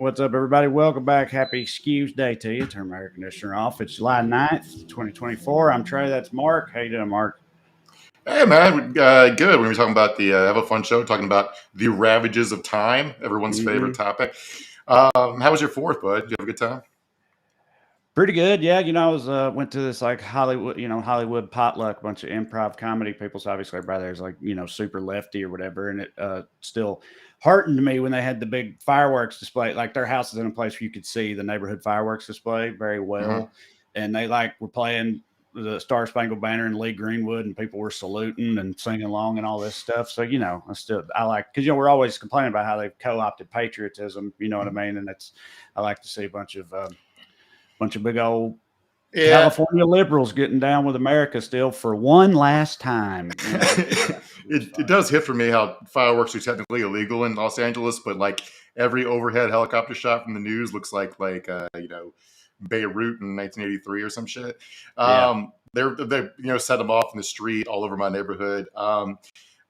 What's up, everybody? Welcome back. Happy Skews Day to you. Turn my air conditioner off. It's July 9th, 2024. I'm Trey. That's Mark. How you doing, Mark? Hey, man. Good. We were talking about have a fun show, talking about the ravages of time, everyone's favorite topic. How was your fourth, bud? Did you have a good time? Pretty good. Yeah. I was went to this like Hollywood potluck, bunch of improv comedy people. So obviously everybody there's like, super lefty or whatever. And it still heartened me when they had the big fireworks display. Like their house is in a place where you could see the neighborhood fireworks display very well. And they were playing the Star Spangled Banner in Lee Greenwood, and people were saluting and singing along and all this stuff. So, I like, because, we're always complaining about how they've co-opted patriotism, you know what I mean? And I like to see a bunch of big old California liberals getting down with America still for one last time. It does hit for me how fireworks are technically illegal in Los Angeles, but like every overhead helicopter shot from the news looks like Beirut in 1983 or some shit. They set them off in the street all over my neighborhood.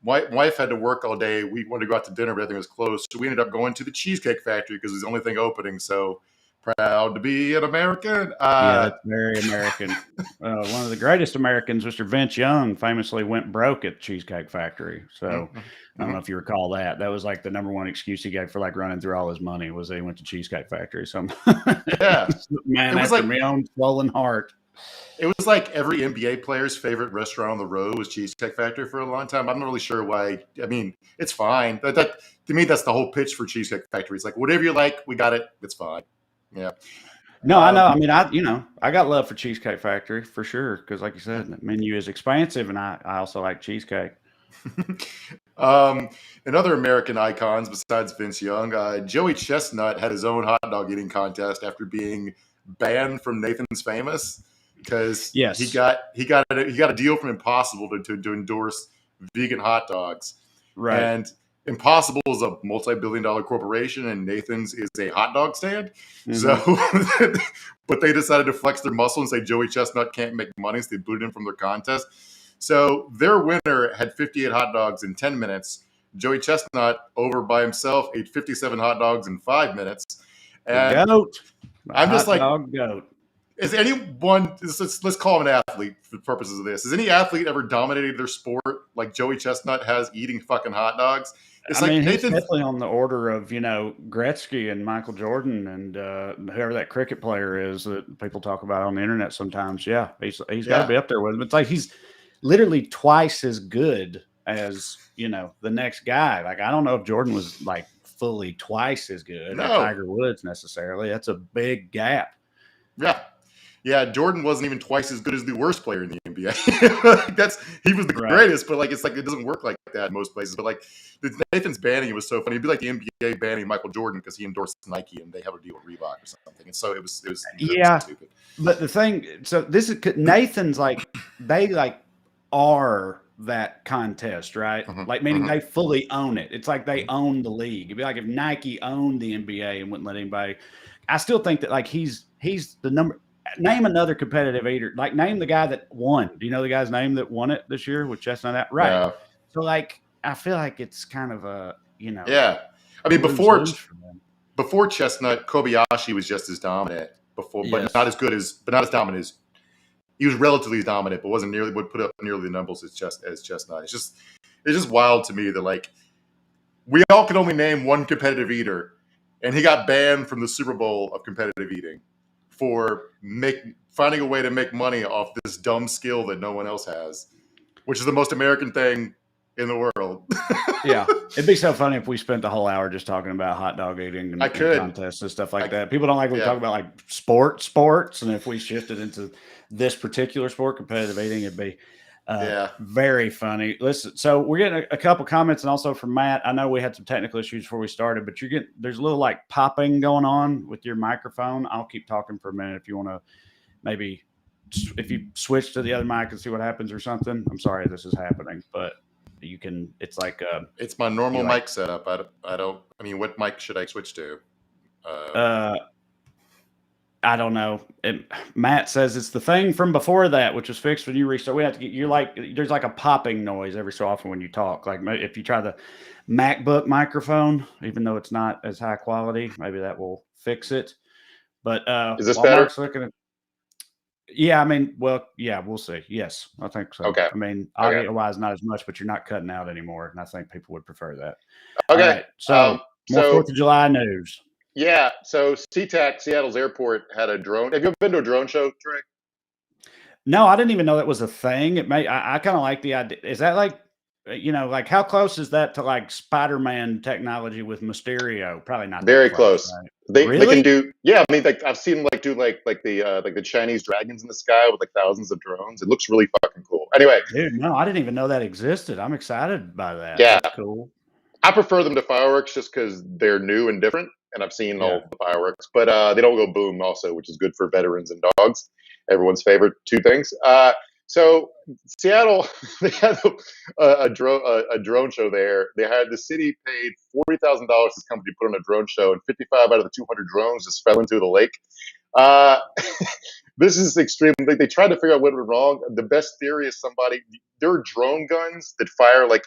Wife had to work all day. We wanted to go out to dinner, but everything was closed. So we ended up going to the Cheesecake Factory because it was the only thing opening. So proud to be an American. Yeah, that's very American. One of the greatest Americans, Mr. Vince Young, famously went broke at Cheesecake Factory. So I don't know if you recall that. That was like the number one excuse he gave for like running through all his money was that he went to Cheesecake Factory. So man, it was like my own swollen heart. It was like every NBA player's favorite restaurant on the road was Cheesecake Factory for a long time. I'm not really sure why. I mean, it's fine. That to me, that's the whole pitch for Cheesecake Factory. It's like whatever you like, we got it. It's fine. Yeah. No, I know. I mean, I got love for Cheesecake Factory for sure because, like you said, the menu is expansive, and I also like cheesecake. And other American icons besides Vince Young, Joey Chestnut had his own hot dog eating contest after being banned from Nathan's Famous because he got a deal from Impossible to endorse vegan hot dogs. Right. And Impossible is a multi-billion-dollar corporation, and Nathan's is a hot dog stand. So, but they decided to flex their muscle and say Joey Chestnut can't make money, so they booted him from their contest. So their winner had 58 hot dogs in 10 minutes. Joey Chestnut, over by himself, ate 57 hot dogs in 5 minutes. And goat. I'm just like, goat. Is anyone, let's call him an athlete for the purposes of this. Has any athlete ever dominated their sport like Joey Chestnut has eating fucking hot dogs? It's he's definitely on the order of, Gretzky and Michael Jordan and whoever that cricket player is that people talk about on the internet sometimes. Yeah, he's got to be up there with him. It's like he's literally twice as good as, the next guy. Like, I don't know if Jordan was like fully twice as good as Tiger Woods necessarily. That's a big gap. Yeah, Jordan wasn't even twice as good as the worst player in the NBA. He was the greatest, but it's like it doesn't work like that in most places. But Nathan's banning, it was so funny. It'd be like the NBA banning Michael Jordan because he endorsed Nike and they have a deal with Reebok or something. And so it was stupid. But the thing, so this is Nathan's they are that contest, right? Meaning they fully own it. It's like they own the league. It'd be like if Nike owned the NBA and wouldn't let anybody. I still think that he's the number. Name another competitive eater. Name the guy that won. Do you know the guy's name that won it this year with Chestnut? Right. Yeah. So I feel like it's kind of a, Yeah. I mean, before Chestnut, Kobayashi was just as dominant but not as dominant as he was relatively dominant, but would put up nearly the numbers as Chestnut. It's just wild to me that we all can only name one competitive eater, and he got banned from the Super Bowl of competitive eating for finding a way to make money off this dumb skill that no one else has, which is the most American thing in the world. Yeah. It'd be so funny if we spent the whole hour just talking about hot dog eating and contests and stuff like that. People don't like when we talk about sports. And if we shifted into this particular sport, competitive eating, it'd be very funny. Listen, so we're getting a couple comments and also from Matt. I know we had some technical issues before we started, but there's a little popping going on with your microphone. I'll keep talking for a minute if you want to maybe if you switch to the other mic and see what happens or something. I'm sorry this is happening, but you can. It's it's my normal mic setup. I mean, what mic should I switch to? I don't know. Matt says it's the thing from before that, which was fixed when you restart. We have to get there's like a popping noise every so often when you talk. Like if you try the MacBook microphone, even though it's not as high quality, maybe that will fix it. But Is this while better? Mark's looking at, yeah, I mean, well, yeah, we'll see. Yes, I think so. Okay. I mean, audio-wise, not as much, but you're not cutting out anymore, and I think people would prefer that. Okay. All right, so more 4th of July news. Yeah, so SeaTac, Seattle's airport, had a drone. Have you ever been to a drone show, Trey? No, I didn't even know that was a thing. I kind of like the idea. Is that like, like how close is that to like Spider-Man technology with Mysterio? Probably not Very that close. close. Right? They can do. Yeah, I mean, like I've seen them do like the Chinese dragons in the sky with like thousands of drones. It looks really fucking cool. Anyway, dude, no, I didn't even know that existed. I'm excited by that. Yeah, that's cool. I prefer them to fireworks just because they're new and different, and I've seen all the fireworks, but they don't go boom also, which is good for veterans and dogs. Everyone's favorite two things. So Seattle, they had a drone show there. They had the city paid $40,000 this company to put on a drone show, and 55 out of the 200 drones just fell into the lake. This is extreme. They tried to figure out what went wrong. The best theory is there are drone guns that fire like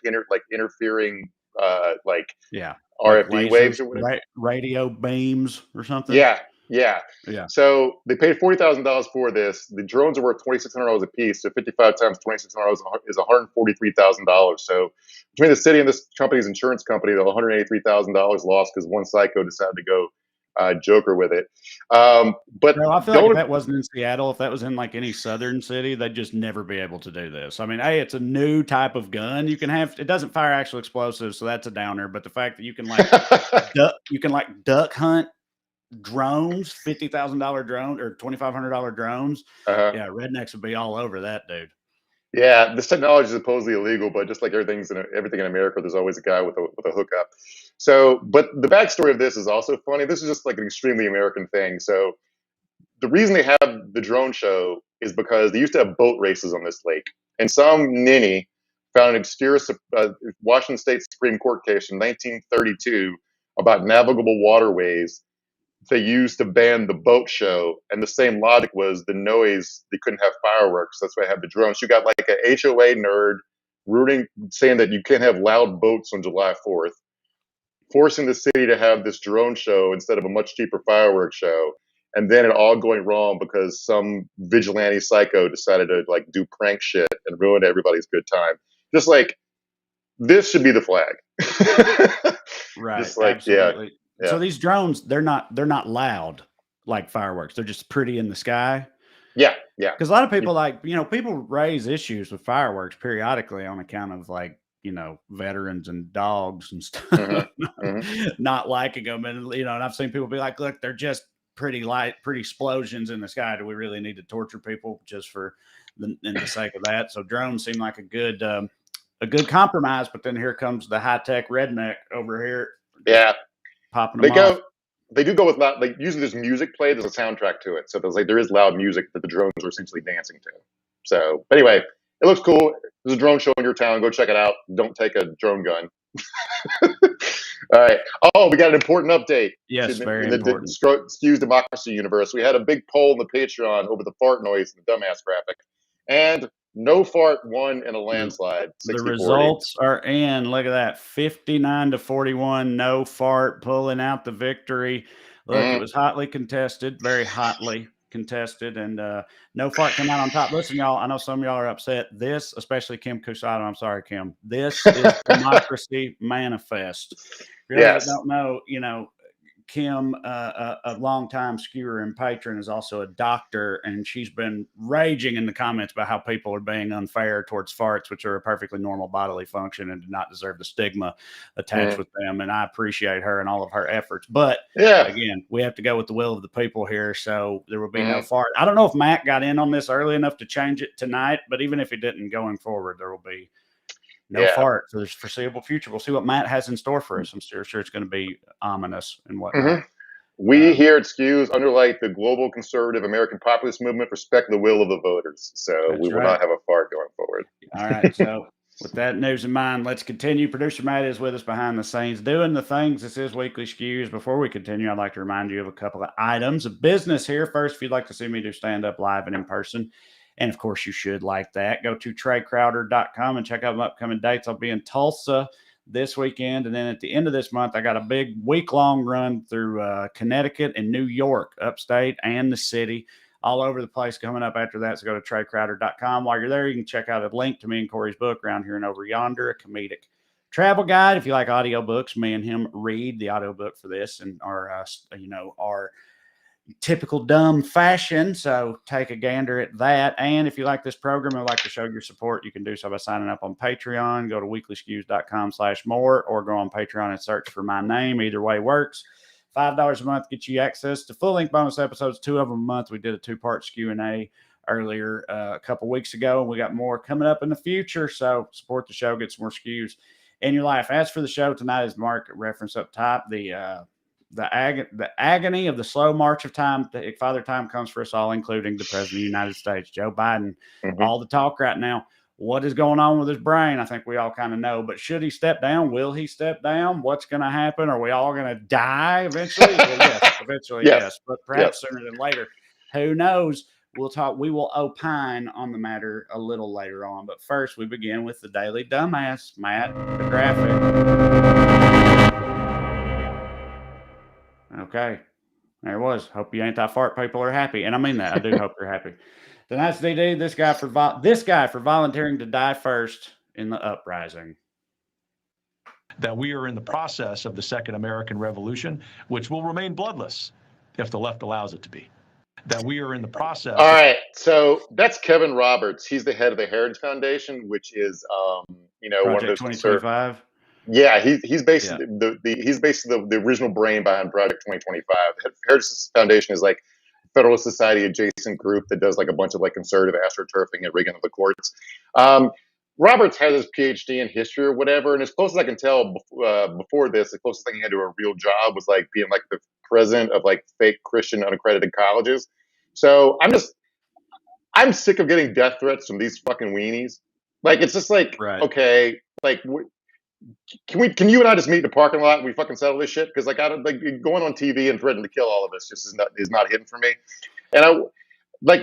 interfering RFD like waves or whatever. Radio beams or something. Yeah. So they paid $40,000 for this. The drones are worth $2,600 a piece. So 55 times $2,600 is $143,000. So between the city and this company's insurance company, the $183,000 lost because one psycho decided to go Joker with it. But I feel like if that wasn't in Seattle, if that was in like any southern city, they'd just never be able to do this. I mean, it's a new type of gun. You can have, it doesn't fire actual explosives, so that's a downer. But the fact that you can like duck hunt drones, $50,000 drone or $2,500 drones, yeah, rednecks would be all over that, dude. Yeah, this technology is supposedly illegal, but just like everything in America, there's always a guy with a hookup. So, but the backstory of this is also funny. This is just like an extremely American thing. So, the reason they have the drone show is because they used to have boat races on this lake, and some ninny found an obscure Washington State Supreme Court case in 1932 about navigable waterways they used to ban the boat show, and the same logic was the noise. They couldn't have fireworks. That's why I have the drones. You got like a HOA nerd saying that you can't have loud boats on July 4th, forcing the city to have this drone show instead of a much cheaper fireworks show, and then it all going wrong because some vigilante psycho decided to like do prank shit and ruin everybody's good time. Just like this should be the flag, right? Just like absolutely. Yeah. So these drones, they're not loud like fireworks. They're just pretty in the sky. Yeah. Because a lot of people people raise issues with fireworks periodically on account of like, veterans and dogs and stuff not liking them. And, and I've seen people be like, look, they're just pretty explosions in the sky. Do we really need to torture people just for in the sake of that? So drones seem like a good compromise, but then here comes the high-tech redneck over here. Yeah. Popping them off. They do go with loud, like usually there's music played, there's a soundtrack to it. So there is loud music that the drones are essentially dancing to. So anyway, it looks cool. There's a drone show in your town. Go check it out. Don't take a drone gun. All right. Oh, we got an important update. Yes, very important. The Skews Democracy universe. We had a big poll in the Patreon over the fart noise and the dumbass graphic. And no fart won in a landslide. The results are in. Look at that. 59-41. No fart pulling out the victory. Look, it was hotly contested, very hotly contested, and no fart came out on top. Listen, y'all, I know some of y'all are upset. This, especially Kim Kusada, I'm sorry, Kim. This is Democracy Manifest. For those that don't know, Kim, a longtime skewer and patron, is also a doctor, and she's been raging in the comments about how people are being unfair towards farts, which are a perfectly normal bodily function and do not deserve the stigma attached with them. And I appreciate her and all of her efforts. But again, we have to go with the will of the people here. So there will be no fart. I don't know if Matt got in on this early enough to change it tonight, but even if he didn't, going forward, there will be no fart for the foreseeable future. We'll see what Matt has in store for us. I'm sure it's going to be ominous and whatnot. We here at Skews, underlike the global conservative American populist movement, respect the will of the voters. So we will not have a fart going forward. All right. So With that news in mind, let's continue. Producer Matt is with us behind the scenes doing the things. This is Weekly Skews. Before we continue, I'd like to remind you of a couple of items of business here. First, if you'd like to see me do stand-up live and in person, and of course you should like that, go to TreyCrowder.com and check out my upcoming dates. I'll be in Tulsa this weekend, and then at the end of this month, I got a big week-long run through Connecticut and New York, upstate and the city. All over the place coming up after that. So go to TreyCrowder.com. While you're there, you can check out a link to me and Corey's book, Around Here and Over Yonder, a comedic travel guide. If you like audiobooks, me and him read the audiobook for this in our typical dumb fashion. So take a gander at that. And if you like this program and would like to show your support, you can do so by signing up on Patreon. Go to weeklyskews.com/more or go on Patreon and search for my name. Either way works. $5 a month gets you access to full-length bonus episodes, 2 of them a month. We did a 2-part Q&A earlier a couple weeks ago, and we got more coming up in the future. So support the show, get some more Skews in your life. As for the show tonight, as Mark referenced up top, the agony of the slow march of time. Father Time comes for us all, including the President of the United States, Joe Biden. All the talk right now. What is going on with his brain? I think we all kind of know. But should he step down? Will he step down? What's going to happen? Are we all going to die eventually? Well, yes, eventually, yes. But perhaps sooner than later. Who knows? We'll talk. We will opine on the matter a little later on. But first, we begin with the Daily Dumbass. Matt, the graphic. Okay. There it was. Hope you anti-fart people are happy. And I mean that. I do hope you're happy. Tonight's DD, this guy for volunteering to die first in the uprising. That we are in the process of the Second American Revolution, which will remain bloodless if the left allows it to be. That we are in the process. All right, so that's Kevin Roberts. He's the head of the Heritage Foundation, which is, Project one of those 2025. Yeah, he's basically the original brain behind Project 2025. The Heritage Foundation is like Federalist Society adjacent group that does like a bunch of like conservative astroturfing and rigging of the courts. Roberts has his PhD in history or whatever, and as close as I can tell before this, the closest thing he had to a real job was like being like the president of like fake Christian unaccredited colleges. So I'm sick of getting death threats from these fucking weenies. Like it's just like okay, like. Can you and I just meet in the parking lot and we fucking settle this shit? Because like I don't like going on TV and threatening to kill all of us just is not hitting for me. And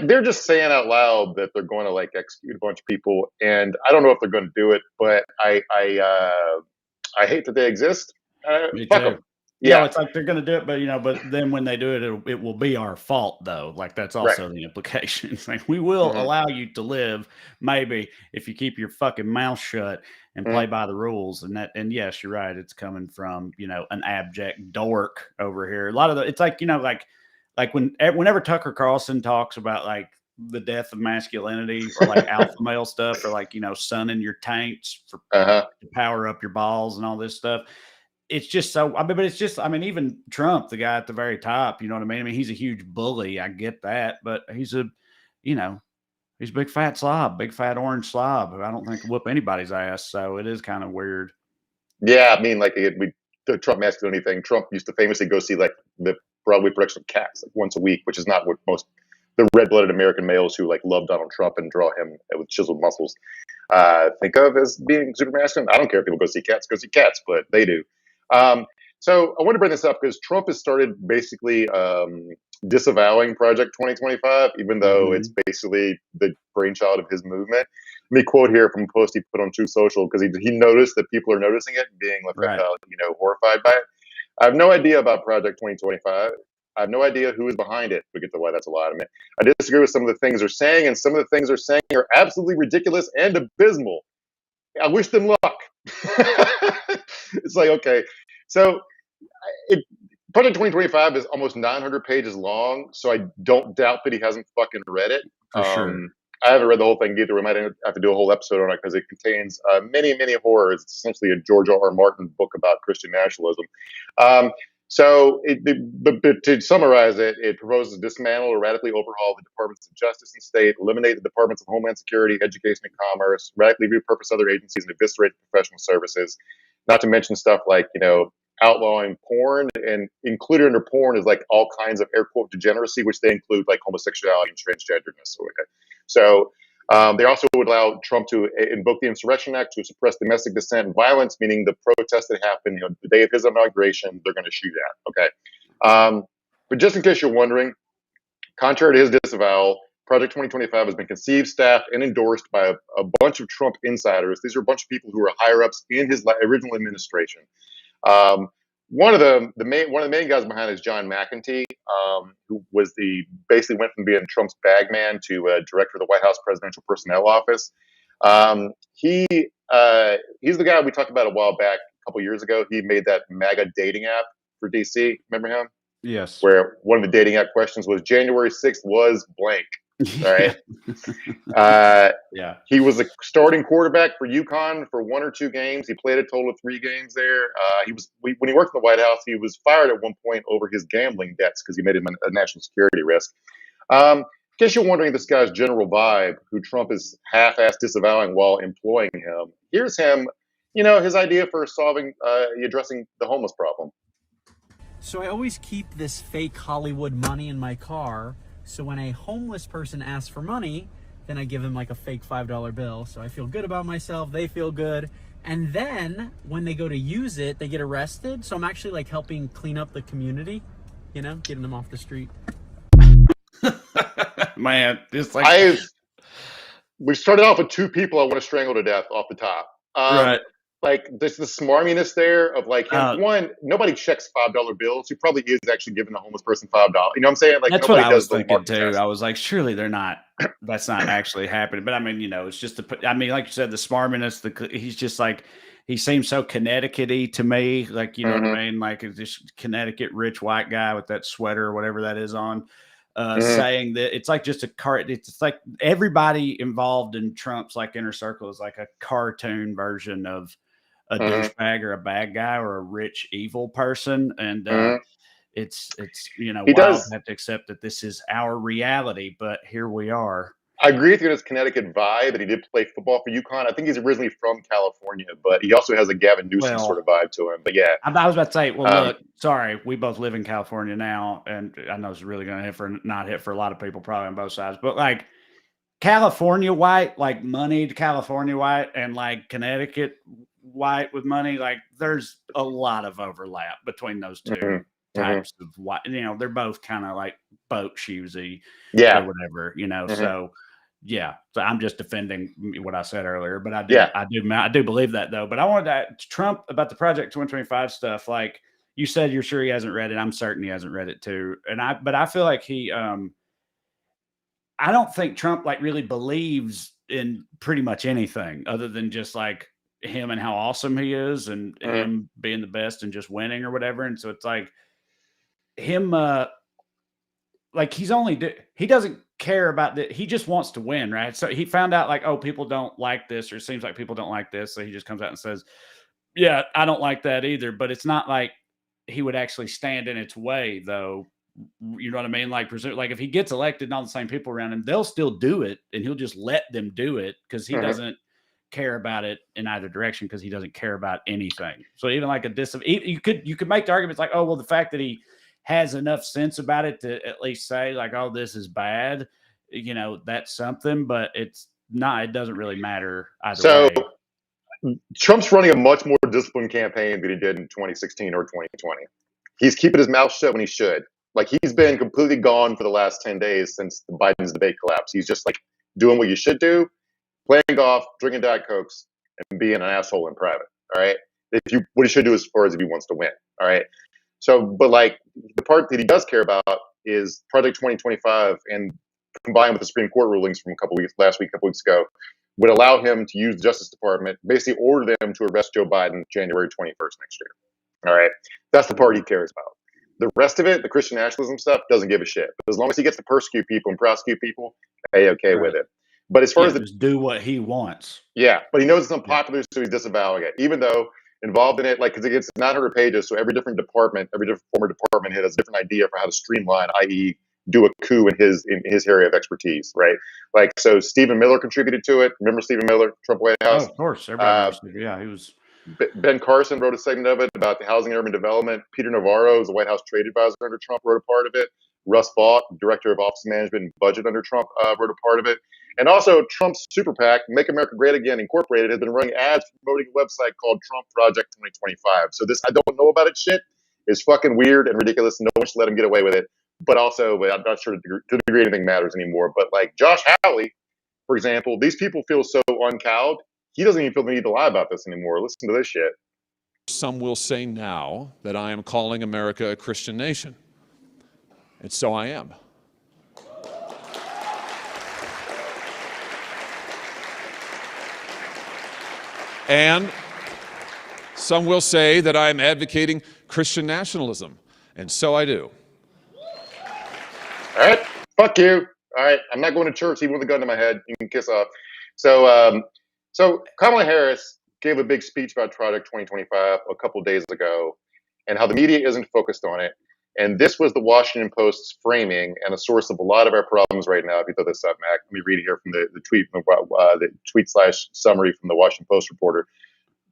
they're just saying out loud that they're going to like execute a bunch of people, and I don't know if they're going to do it, but I hate that they exist. Fuck them. Yeah, it's like they're going to do it, but then when they do it, it will be our fault though. Like that's also the implication. It's like we will allow you to live, maybe if you keep your fucking mouth shut and play by the rules. And yes, you're right. It's coming from an abject dork over here. A lot of it's like like whenever Tucker Carlson talks about like the death of masculinity or like alpha male stuff or like sun in your tanks for to power up your balls and all this stuff. It's just so, but it's just, even Trump, the guy at the very top, you know what I mean? He's a huge bully. I get that, but he's a big fat slob, big fat orange slob. I don't think whoop anybody's ass. So it is kind of weird. Yeah. The Trump masculinity thing, Trump used to famously go see like the Broadway production of Cats like once a week, which is not what most the red-blooded American males who like love Donald Trump and draw him with chiseled muscles think of as being super masculine. I don't care if people go see Cats, but they do. So I want to bring this up because Trump has started basically disavowing Project 2025, even though it's basically the brainchild of his movement. Let me quote here from a post he put on Truth Social because he noticed that people are noticing it and being horrified by it. I have no idea about Project 2025. I have no idea who is behind it. We get to why that's a lot of it. I disagree with some of the things they're saying, and some of the things they're saying are absolutely ridiculous and abysmal. I wish them luck. It's like, okay. So Project 2025 is almost 900 pages long, so I don't doubt that he hasn't fucking read it. For sure. I haven't read the whole thing either. We might have to do a whole episode on it because it contains many, many horrors. It's essentially a George R. R. Martin book about Christian nationalism. So to summarize it, it proposes to dismantle or radically overhaul the Departments of Justice and State, eliminate the Departments of Homeland Security, Education, and Commerce, radically repurpose other agencies, and eviscerate professional services. Not to mention stuff like, outlawing porn, and included under porn is like all kinds of air quote degeneracy, which they include like homosexuality and transgenderness. So They also would allow Trump to invoke the Insurrection Act to suppress domestic dissent and violence, meaning the protests that happened, the day of his inauguration, they're going to shoot at. Okay, but just in case you're wondering, contrary to his disavowal, Project 2025 has been conceived, staffed, and endorsed by a bunch of Trump insiders. These are a bunch of people who were higher ups in his original administration. One of the main guys behind it is John McEntee, who was basically went from being Trump's bag man to director of the White House Presidential Personnel Office. He's the guy we talked about a while back, a couple years ago. He made that MAGA dating app for DC. Remember him? Yes. Where one of the dating app questions was January 6th was blank. All right. Yeah. He was a starting quarterback for UConn for 1 or 2 games. He played a total of 3 games there. When he worked in the White House, he was fired at one point over his gambling debts because he made him a national security risk. In case you're wondering this guy's general vibe, who Trump is half-assed disavowing while employing him, here's him, his idea for addressing the homeless problem. So I always keep this fake Hollywood money in my car. So when a homeless person asks for money, then I give them like a fake $5 bill. So I feel good about myself. They feel good. And then when they go to use it, they get arrested. So I'm actually like helping clean up the community, getting them off the street. Man, it's like we started off with 2 people I want to strangle to death off the top. right. Like there's the smarminess there of like him. One, nobody checks $5 bills. He probably is actually giving a homeless person $5. You know what I'm saying? Like that's nobody what I was does thinking too. I was like, surely they're not. That's not actually happening. But I mean, it's just like you said, the smarminess. He's just like he seems so Connecticut-y to me. Like what I mean? Like this Connecticut rich white guy with that sweater or whatever that is on. Saying that it's like just a cart. It's like everybody involved in Trump's like inner circle is like a cartoon version of a douchebag or a bad guy or a rich evil person, and it's wild to have to accept that this is our reality. But here we are. I agree with you on his Connecticut vibe, that he did play football for UConn. I think he's originally from California, but he also has a Gavin Newsom sort of vibe to him. But yeah, I was about to say, look, sorry, we both live in California now, and I know it's really going to not hit for a lot of people probably on both sides, but like California white, like moneyed California white, and like Connecticut white with money, like there's a lot of overlap between those two types of white. They're both kind of like boat shoesy, or whatever. So. Yeah, so I'm just defending what I said earlier, but I do believe that though. But I wanted to Trump about the Project 2025 stuff. Like you said, you're sure he hasn't read it. I'm certain he hasn't read it too. But I feel like he, I don't think Trump like really believes in pretty much anything other than just like him and how awesome he is and him being the best and just winning or whatever. And so it's like him, like he doesn't care about that. He just wants to win, right? So he found out like, oh, people don't like this, or it seems like people don't like this. So he just comes out and says, yeah, I don't like that either. But it's not like he would actually stand in its way though. You know what I mean? Like if he gets elected and all the same people around him, they'll still do it and he'll just let them do it because he doesn't care about it in either direction because he doesn't care about anything. So even like you could make the arguments like, oh, well, the fact that he has enough sense about it to at least say like, oh, this is bad, that's something, but it's not, it doesn't really matter either way. Trump's running a much more disciplined campaign than he did in 2016 or 2020. He's keeping his mouth shut when he should. Like he's been completely gone for the last 10 days since Biden's debate collapse. He's just like doing what you should do, playing golf, drinking Diet Cokes, and being an asshole in private. All right. What he should do as far as if he wants to win. All right. So, but like the part that he does care about is Project 2025, and combined with the Supreme Court rulings from a couple weeks ago, would allow him to use the Justice Department, basically order them to arrest Joe Biden January 21st next year. All right. That's the part he cares about. The rest of it, the Christian nationalism stuff, doesn't give a shit. But as long as he gets to persecute people and prosecute people, okay with it. But as far as just do what he wants. Yeah. But he knows it's unpopular, so he's disavowing it, even though involved in it, like, because it gets 900 pages, so every different former department head has a different idea for how to streamline, i.e., do a coup in his area of expertise, right? Like, so Stephen Miller contributed to it. Remember Stephen Miller, Trump White House? Oh, of course, everybody knows. He was. Ben Carson wrote a segment of it about the housing and urban development. Peter Navarro, who's a White House trade advisor under Trump, wrote a part of it. Russ Vaught, director of office management and budget under Trump, wrote a part of it. And also, Trump's super PAC, Make America Great Again Incorporated, has been running ads promoting a website called Trump Project 2025. So this I don't know about it shit is fucking weird and ridiculous. No one should let him get away with it. But also, I'm not sure to the degree anything matters anymore. But like Josh Hawley, for example, these people feel so uncowed. He doesn't even feel the need to lie about this anymore. Listen to this shit. Some will say now that I am calling America a Christian nation. And so I am. And some will say that I am advocating Christian nationalism. And so I do. All right, fuck you. All right, I'm not going to church even with a gun to my head. You can kiss off. So Kamala Harris gave a big speech about Project 2025 a couple days ago and how the media isn't focused on it. And this was the Washington Post's framing and a source of a lot of our problems right now. If you throw this up, Mac, let me read it here from the tweet / summary from the Washington Post reporter.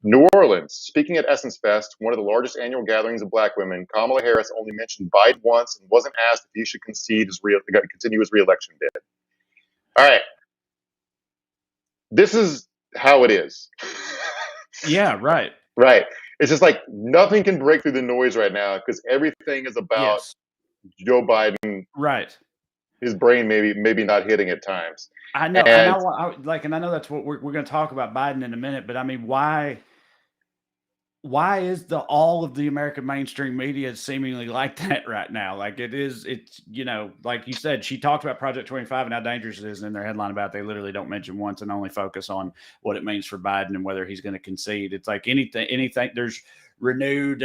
New Orleans, speaking at Essence Fest, one of the largest annual gatherings of black women, Kamala Harris only mentioned Biden once and wasn't asked if he should continue his re-election bid. All right. This is how it is. Yeah, right. Right. It's just like nothing can break through the noise right now because everything is about Joe Biden. Right. His brain maybe not hitting at times. I know. And I know that's what we're going to talk about Biden in a minute. But I mean, why is all of the American mainstream media seemingly like that right now? Like it's, like you said, she talked about Project 25 and how dangerous it is in their headline about it. They literally don't mention once and only focus on what it means for Biden and whether he's going to concede. It's like anything, there's renewed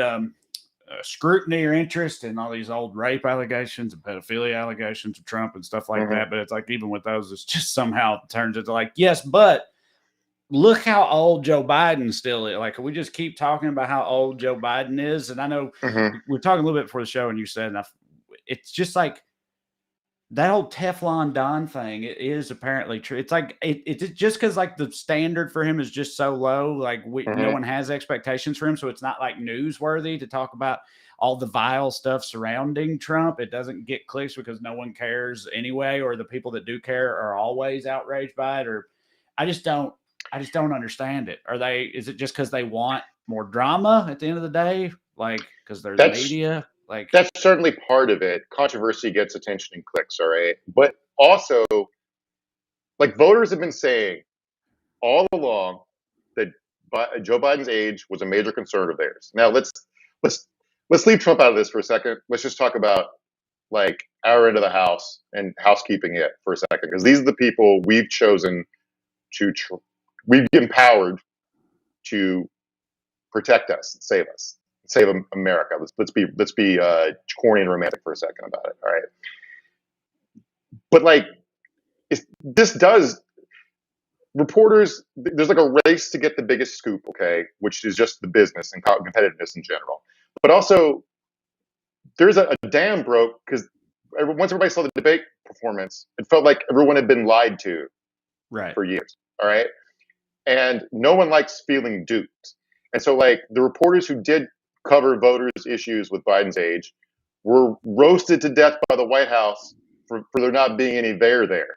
scrutiny or interest in all these old rape allegations and pedophilia allegations of Trump and stuff like that. But it's like, even with those, it's just somehow turns into like, yes, but look how old Joe Biden still is. Like, we just keep talking about how old Joe Biden is. And I know we're talking a little bit before the show and you said, it's just like that old Teflon Don thing. It is apparently true. It's like, it's just because like the standard for him is just so low. Like no one has expectations for him. So it's not like newsworthy to talk about all the vile stuff surrounding Trump. It doesn't get clicks because no one cares anyway, or the people that do care are always outraged by it. Or I just don't understand it. Is it just because they want more drama at the end of the day? Like, because they're the media? Like, that's certainly part of it. Controversy gets attention and clicks, all right? But also, like, voters have been saying all along that Joe Biden's age was a major concern of theirs. Now, let's leave Trump out of this for a second. Let's just talk about, like, our end of the house and housekeeping it for a second. Because these are the people we've chosen we've empowered to protect us, save America. Let's be corny and romantic for a second about it. All right, but like reporters. There's like a race to get the biggest scoop, okay, which is just the business and competitiveness in general. But also, there's a dam broke because once everybody saw the debate performance, it felt like everyone had been lied to, for years. All right. And no one likes feeling duped. And so, like, the reporters who did cover voters' issues with Biden's age were roasted to death by the White House for there not being any there.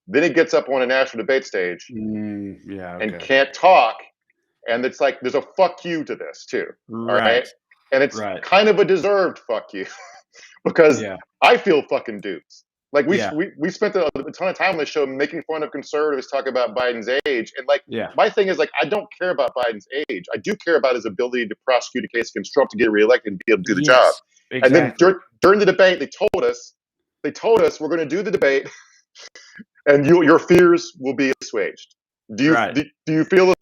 Then he gets up on a national debate stage and can't talk. And it's like, there's a fuck you to this, too. All right. And it's kind of a deserved fuck you because I feel fucking duped. Like we spent a ton of time on this show making fun of conservatives talking about Biden's age. And like, my thing is like, I don't care about Biden's age. I do care about his ability to prosecute a case against Trump to get reelected and be able to do the job. Exactly. And then during the debate, they told us we're going to do the debate and your fears will be assuaged. Do you feel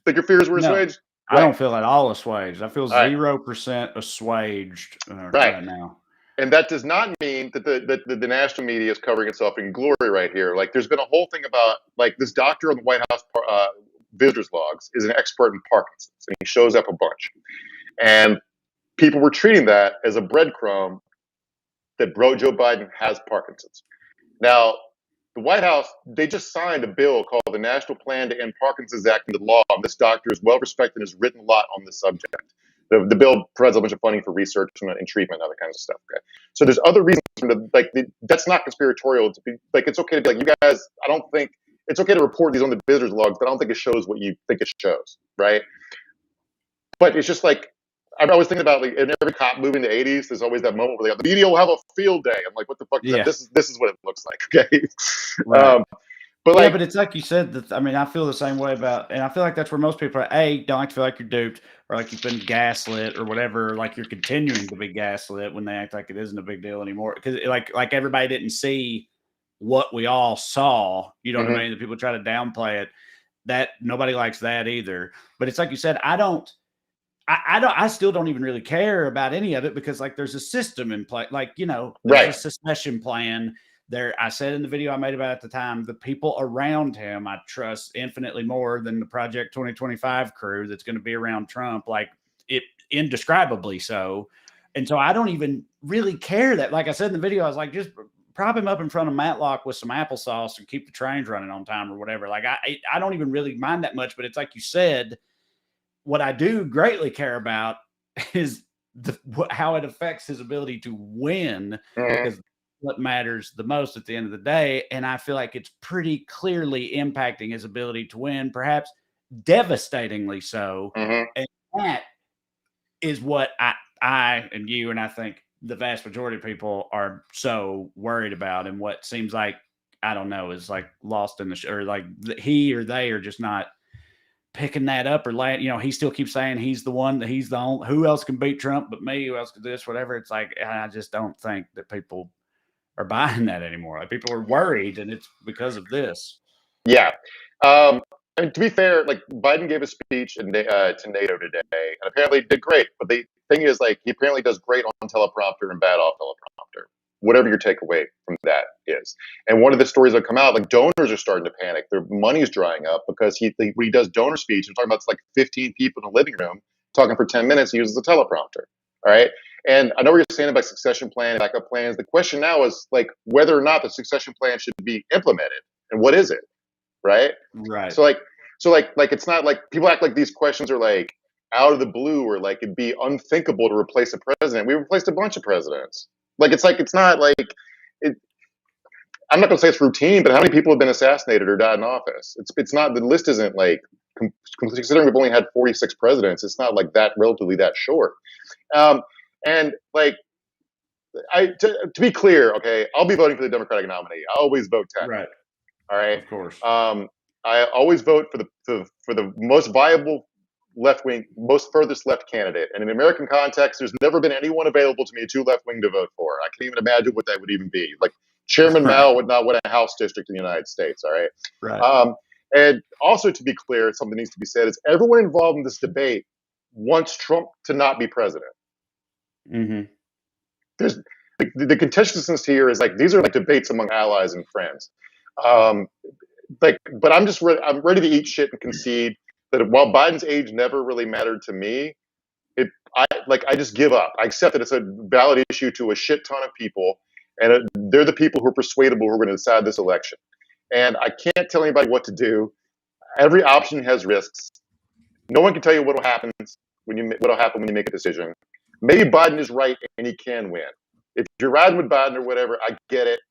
like your fears were assuaged? I don't feel at all assuaged. I feel 0% assuaged right now. And that does not mean that the national media is covering itself in glory right here. Like, there's been a whole thing about, like, this doctor on the White House visitors logs is an expert in Parkinson's, and he shows up a bunch. And people were treating that as a breadcrumb that Joe Biden has Parkinson's. Now, the White House, they just signed a bill called the National Plan to End Parkinson's Act into law. This doctor is well respected and has written a lot on this subject. The bill provides a bunch of funding for research and treatment and other kinds of stuff. Okay, so there's other reasons that's not conspiratorial to be like. It's okay to be like, you guys. I don't think it's okay to report these on the visitors logs, but I don't think it shows what you think it shows, right? But it's just like, I was thinking about, like, in every cop movie in the 80s, there's always that moment where the media will have a field day. I'm like, what the fuck is that? This is what it looks like. Okay. Right. But yeah, like, but it's like you said, that I mean, I feel the same way about, and I feel like that's where most people are, don't like to feel like you're duped or like you've been gaslit or whatever, like you're continuing to be gaslit when they act like it isn't a big deal anymore. Because like everybody didn't see what we all saw, you know what I mean? The people try to downplay it. That nobody likes that either. But it's like you said, I still don't even really care about any of it because like there's a system in play, like, you know, there's a secession plan there. I said in the video I made about it at the time, the people around him, I trust infinitely more than the Project 2025 crew that's going to be around Trump, like it indescribably so. And so I don't even really care that, like I said in the video, I was like, just prop him up in front of Matlock with some applesauce and keep the trains running on time or whatever. Like I don't even really mind that much, but it's like you said, what I do greatly care about is how it affects his ability to win, because what matters the most at the end of the day. And I feel like it's pretty clearly impacting his ability to win, perhaps devastatingly so. And that is what I and you, and I think the vast majority of people are so worried about, and what seems like, I don't know, is like lost in the or like he or they are just not picking that up, or you know, he still keeps saying he's the one, that he's the only, who else can beat Trump but me, who else could do this, whatever. It's like, I just don't think that people are buying that anymore. Like people are worried, and it's because of this. Yeah. And to be fair, like Biden gave a speech to NATO today, and apparently did great. But the thing is, like, he apparently does great on teleprompter and bad off teleprompter. Whatever your takeaway from that is. And one of the stories that come out, like donors are starting to panic. Their money's drying up because when he does donor speech, I'm talking about like 15 people in the living room talking for 10 minutes, he uses a teleprompter. All right. And I know what you're saying about succession plan and backup plans. The question now is like whether or not the succession plan should be implemented, and what is it? Right. So it's not like people act like these questions are like out of the blue, or like it'd be unthinkable to replace a president. We replaced a bunch of presidents. It's not like it. I'm not going to say it's routine, but how many people have been assassinated or died in office? It's not, the list isn't like, considering we've only had 46 presidents, it's not like that relatively that short. And like, to be clear, okay, I'll be voting for the Democratic nominee. I always vote 10. Right. All right. Of course. I always vote for the most viable left wing, most furthest left candidate. And in American context, there's never been anyone available to me too left wing to vote for. I can't even imagine what that would even be. Like Chairman Mao would not win a House district in the United States. All right. Right. And also, to be clear, something needs to be said, is everyone involved in this debate wants Trump to not be president. There's the contentiousness here is like, these are like debates among allies and friends. But I'm ready to eat shit and concede that while Biden's age never really mattered to me, I just give up. I accept that it's a valid issue to a shit ton of people, and they're the people who are persuadable who are going to decide this election. And I can't tell anybody what to do. Every option has risks. No one can tell you what'll happen when you make a decision. Maybe Biden is right and he can win. If you're riding with Biden or whatever, I get it.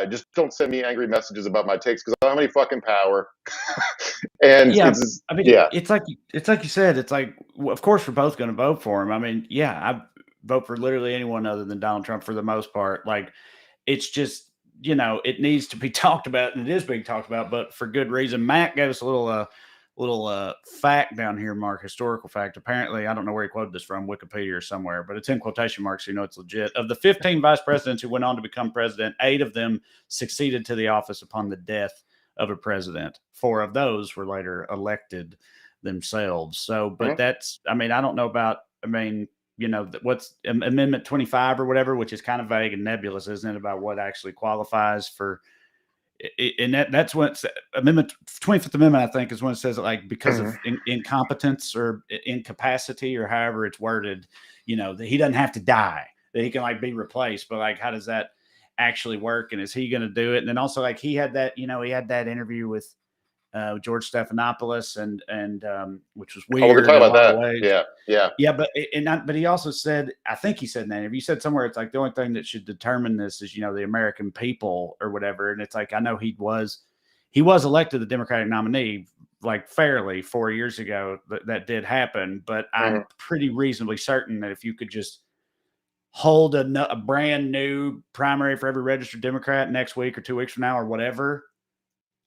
Just don't send me angry messages about my takes, because I don't have any fucking power. And it's like you said, it's like, of course we're both going to vote for him. I mean, yeah, I vote for literally anyone other than Donald Trump for the most part. Like, it's just, you know, it needs to be talked about, and it is being talked about, but for good reason. Matt gave us a little fact down here, Mark, historical fact. Apparently, I don't know where he quoted this from, Wikipedia or somewhere, but it's in quotation marks, so you know it's legit. Of the 15 vice presidents who went on to become president, 8 of them succeeded to the office upon the death of a president. 4 of those were later elected themselves. So, but that's, I mean, I don't know about, I mean, you know, what's Amendment 25 or whatever, which is kind of vague and nebulous, isn't it, about what actually qualifies for. And that's what Amendment 25th Amendment, I think, is when it says, like, because of incompetence or incapacity or however it's worded, you know, that he doesn't have to die, that he can like be replaced. But like, how does that actually work? And is he going to do it? And then also, like, he had that interview with George Stephanopoulos, and which was Oh, we're weird gonna in a talk lot about of that. ways. Yeah. Yeah, but he also said, I think he said in that interview, he said somewhere, it's like the only thing that should determine this is, the American people or whatever. And it's like, I know he was elected the Democratic nominee like fairly 4 years ago. That did happen, but I'm pretty reasonably certain that if you could just hold a brand new primary for every registered Democrat next week or 2 weeks from now or whatever,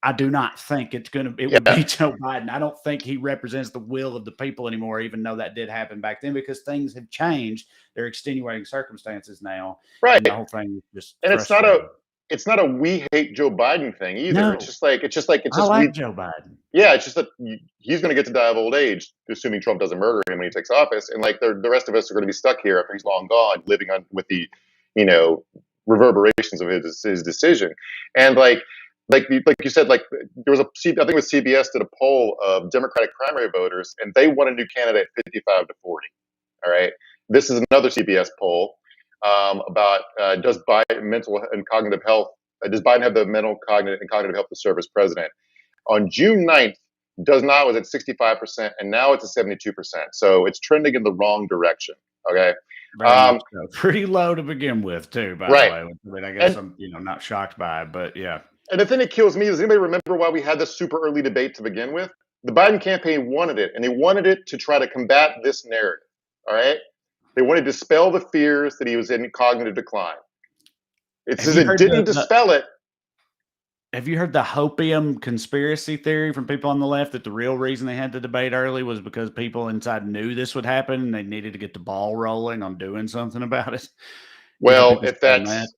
I do not think it would be Joe Biden. I don't think he represents the will of the people anymore, even though that did happen back then, because things have changed. There are extenuating circumstances now. Right. And the whole thing is just And frustrating. it's not a we hate Joe Biden thing either. No. It's just I like Joe Biden. Yeah, it's just that he's going to get to die of old age, assuming Trump doesn't murder him when he takes office, and like the rest of us are going to be stuck here after he's long gone, living on with the, reverberations of his decision. And like you said, like there was I think it was CBS did a poll of Democratic primary voters, and they want a new candidate 55 to 40. All right, this is another CBS poll about does Biden mental and cognitive health. Does Biden have the mental, cognitive, and cognitive health to serve as president? On June 9th, was at 65%, and now it's at 72%. So it's trending in the wrong direction. Okay. Pretty low to begin with, too, by the way. I mean, I guess I'm not shocked by it, but yeah. And the thing that kills me is, anybody remember why we had this super early debate to begin with? The Biden campaign wanted it, and they wanted it to try to combat this narrative. All right. They wanted to dispel the fears that he was in cognitive decline. It says it didn't dispel it. Have you heard the hopium conspiracy theory from people on the left that the real reason they had the debate early was because people inside knew this would happen and they needed to get the ball rolling on doing something about it? Well, if that's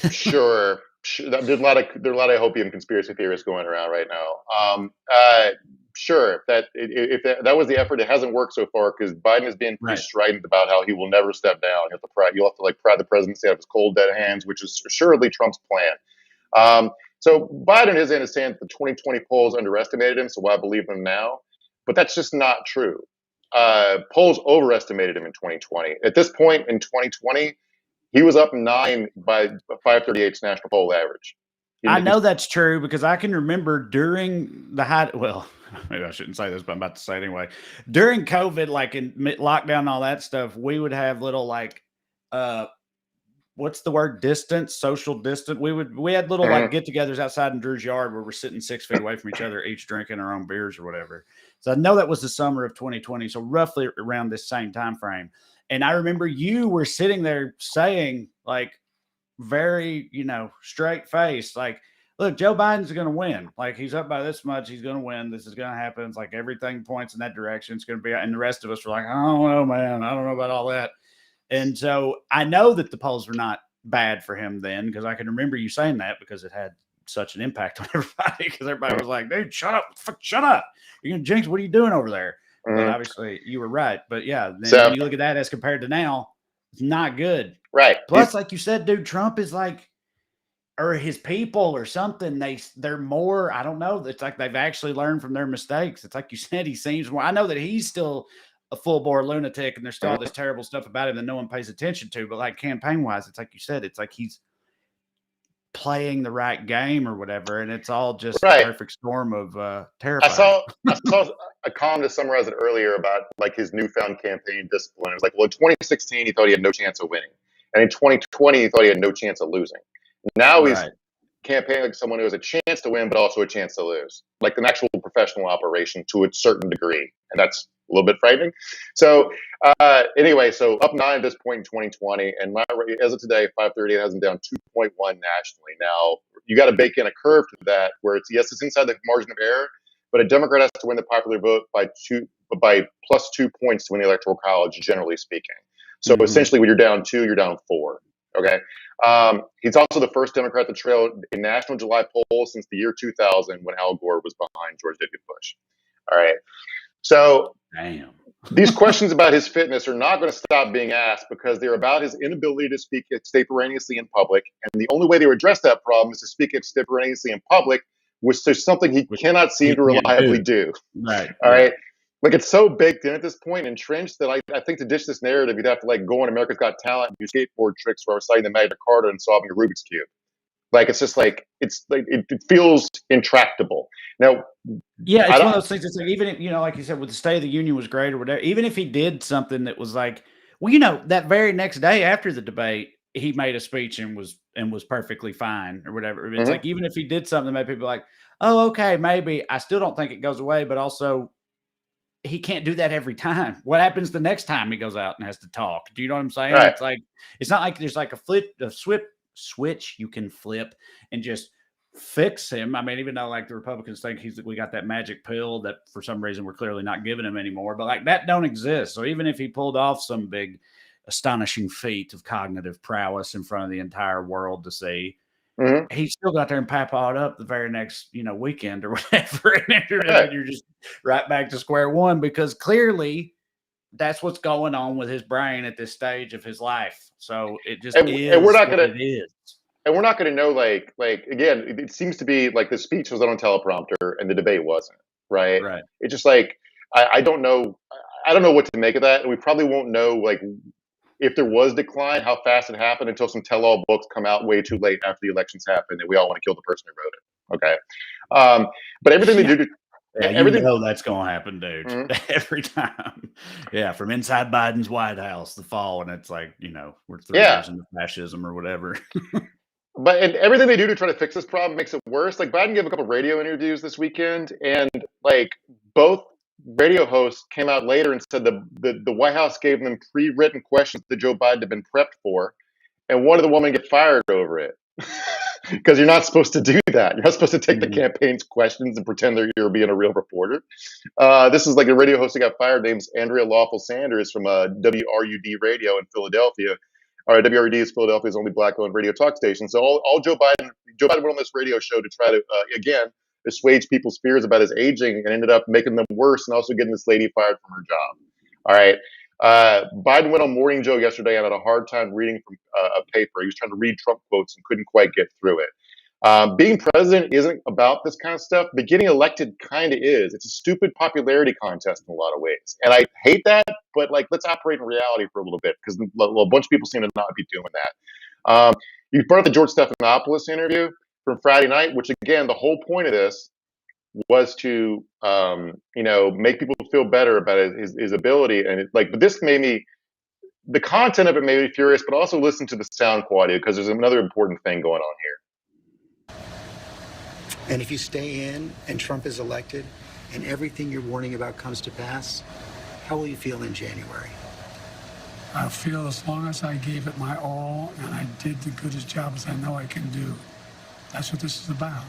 sure. There's a lot of hopium conspiracy theorists going around right now. Sure, if that was the effort, it hasn't worked so far because Biden is being pretty strident about how he will never step down. You'll have to pry the presidency out of his cold dead hands, which is assuredly Trump's plan. So Biden is in his saying that the 2020 polls underestimated him, so why believe them now? But that's just not true. Polls overestimated him in 2020. At this point in 2020, he was up 9 by 538's national poll average. I know that's true because I can remember during the well, maybe I shouldn't say this, but I'm about to say it anyway. During COVID, like in lockdown and all that stuff, we would have little what's the word? Distance, social distance. We had little get-togethers outside in Drew's yard where we're sitting 6 feet away from each other, each drinking our own beers or whatever. So I know that was the summer of 2020. So roughly around this same time frame. And I remember you were sitting there saying, like, very, straight face, like, look, Joe Biden's going to win. Like, he's up by this much. He's going to win. This is going to happen. It's like everything points in that direction. It's going to be, and the rest of us were like, I don't know, man. I don't know about all that. And so I know that the polls were not bad for him then, because I can remember you saying that because it had such an impact on everybody, because everybody was like, dude, shut up. Shut up. You're going to jinx. What are you doing over there? But obviously you were right. But yeah, then when you look at that as compared to now, it's not good. Right. Plus, like you said, dude, Trump is like, or his people or something, they're more, I don't know. It's like they've actually learned from their mistakes. It's like you said, he seems more, I know that he's still a full-bore lunatic and there's still all this terrible stuff about him that no one pays attention to. But like campaign-wise, it's like you said, it's like he's playing the right game or whatever, and it's all just a perfect storm of terrifying. I saw a column to summarize it earlier about like his newfound campaign discipline. It was like, well, in 2016, he thought he had no chance of winning. And in 2020, he thought he had no chance of losing. Now he's campaigning like someone who has a chance to win, but also a chance to lose, like an actual professional operation to a certain degree. And that's a little bit frightening. So anyway, so up 9 at this point in 2020. And my rate, as of today, 538 has him down 2.1 nationally. Now, you got to bake in a curve to that where it's inside the margin of error, but a Democrat has to win the popular vote by plus 2 points to win the Electoral College, generally speaking. So essentially, when you're down 2, you're down 4. Okay. He's also the first Democrat to trail a national July poll since the year 2000 when Al Gore was behind George W. Bush. All right. So these questions about his fitness are not going to stop being asked because they're about his inability to speak extemporaneously in public. And the only way to address that problem is to speak extemporaneously in public, which is something he cannot seem to reliably do. Right. All right. Like, it's so baked in at this point, entrenched, that I think to dish this narrative, you'd have to like go on America's Got Talent and do skateboard tricks while reciting the Magna Carta and solving a Rubik's Cube. Like it's just like it feels intractable. Now, yeah, it's one of those things. It's like even if, like you said, with the State of the Union was great or whatever. Even if he did something that was like, well, that very next day after the debate, he made a speech and was perfectly fine or whatever. It's like even if he did something that made people like, oh, okay, maybe. I still don't think it goes away, but also he can't do that every time. What happens the next time he goes out and has to talk? Do you know what I'm saying? Right. It's like it's not like there's like a switch you can flip and just fix him. I mean, even though like the Republicans think we got that magic pill that for some reason we're clearly not giving him anymore, but like that don't exist. So even if he pulled off some big astonishing feat of cognitive prowess in front of the entire world to see, he still got there and papawed up the very next, weekend or whatever. And then you're just right back to square one because clearly that's what's going on with his brain at this stage of his life. So it just is. And we're not gonna. It is. And we're not going to know, like again, it seems to be like the speech was on a teleprompter and the debate wasn't, right? Right. It's just like I don't know, I don't know what to make of that, and we probably won't know like if there was decline, how fast it happened until some tell-all books come out way too late after the elections happen, and we all want to kill the person who wrote it. Okay, but everything they do to everything that's going to happen, dude. Every time. Yeah, from inside Biden's White House, the fall, and it's like we're 3 years into fascism or whatever. And everything they do to try to fix this problem makes it worse. Like Biden gave a couple of radio interviews this weekend, and like both radio hosts came out later and said the White House gave them pre-written questions that Joe Biden had been prepped for, and one of the women get fired over it because you're not supposed to do that. You're not supposed to take the campaign's questions and pretend that you're being a real reporter. This is like a radio host that got fired, named Andrea Lawful Sanders from WRUD Radio in Philadelphia. WRUD is Philadelphia's only black-owned radio talk station. So all Joe Biden went on this radio show to try to, again, assuage people's fears about his aging and ended up making them worse and also getting this lady fired from her job. All right. Biden went on Morning Joe yesterday and had a hard time reading from a paper. He was trying to read Trump quotes and couldn't quite get through it. Being president isn't about this kind of stuff, but getting elected kind of is. It's a stupid popularity contest in a lot of ways. And I hate that, but like, let's operate in reality for a little bit because a bunch of people seem to not be doing that. You brought up the George Stephanopoulos interview from Friday night, which again, the whole point of this was to, make people feel better about his ability. And but this made me, the content of it made me furious, but also listen to the sound quality because there's another important thing going on here. And if you stay in and Trump is elected and everything you're warning about comes to pass, how will you feel in January? I feel as long as I gave it my all and I did the goodest job as I know I can do. That's what this is about.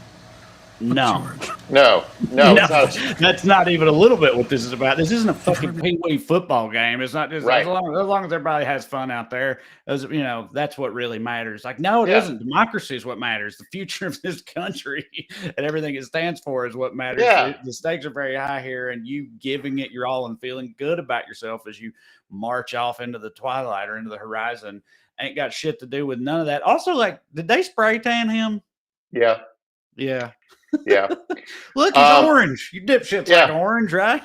No, that's not even a little bit what this is about. This isn't a fucking pee-wee football game. It's not just right. as long as everybody has fun out there, that's what really matters. Like, no, it isn't. Democracy is what matters. The future of this country and everything it stands for is what matters. Yeah. The stakes are very high here, and you giving it your all and feeling good about yourself as you march off into the twilight or into the horizon ain't got shit to do with none of that. Also, like, did they spray tan him? Yeah. Yeah. Yeah. Look, he's orange. You dipshits like orange, right?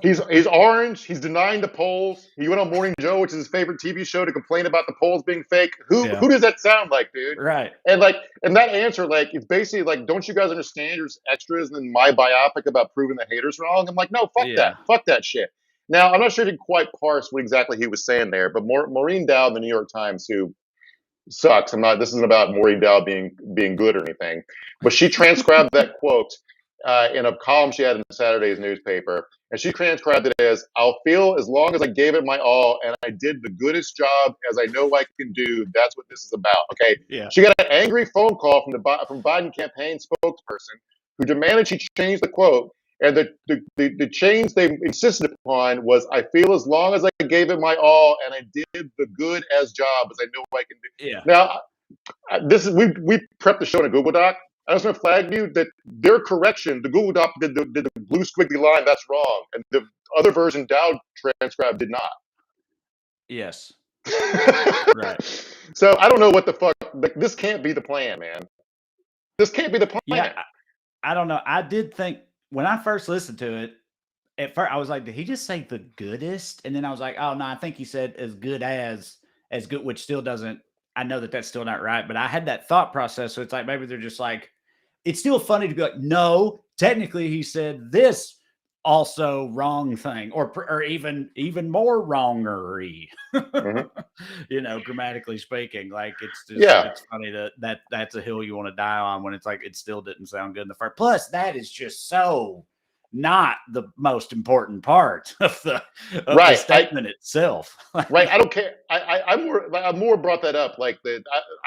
He's orange. He's denying the polls. He went on Morning Joe, which is his favorite TV show, to complain about the polls being fake. Who does that sound like, dude? Right. And that answer, like, it's basically like, don't you guys understand? You're just extras, and then my biopic about proving the haters wrong. I'm like, no, fuck that shit. Now, I'm not sure if you can quite parse what exactly he was saying there, but Maureen Dowd, the New York Times, who sucks. This isn't about Maureen Dowd being good or anything, but she transcribed that quote in a column she had in Saturday's newspaper, and she transcribed it as, "I'll feel as long as I gave it my all and I did the goodest job as I know I can do. That's what this is about." Okay. Yeah. She got an angry phone call from Biden campaign spokesperson who demanded she change the quote. And the change they insisted upon was, "I feel as long as I gave it my all and I did the good as job as I know I can do." Yeah. Now, we prepped the show in a Google Doc. I just want to flag you that their correction, the Google Doc did the blue squiggly line, that's wrong, and the other version Dowd transcribed did not. Yes. Right. So I don't know what the fuck. This can't be the plan, man. This can't be the plan. Yeah, I don't know. I did think, when I first listened to it, at first I was like, did he just say the goodest? And then I was like, oh no, I think he said as good, which still doesn't. I know that that's still not right, but I had that thought process. So it's like, maybe they're just like, it's still funny to be like, no, technically he said this also wrong thing, or even more wrongery, grammatically speaking. Like, it's just, it's funny that's a hill you want to die on when it's like, it still didn't sound good in the first. Plus, that is just so not the most important part of the statement itself. Right. I don't care. I more brought that up. Like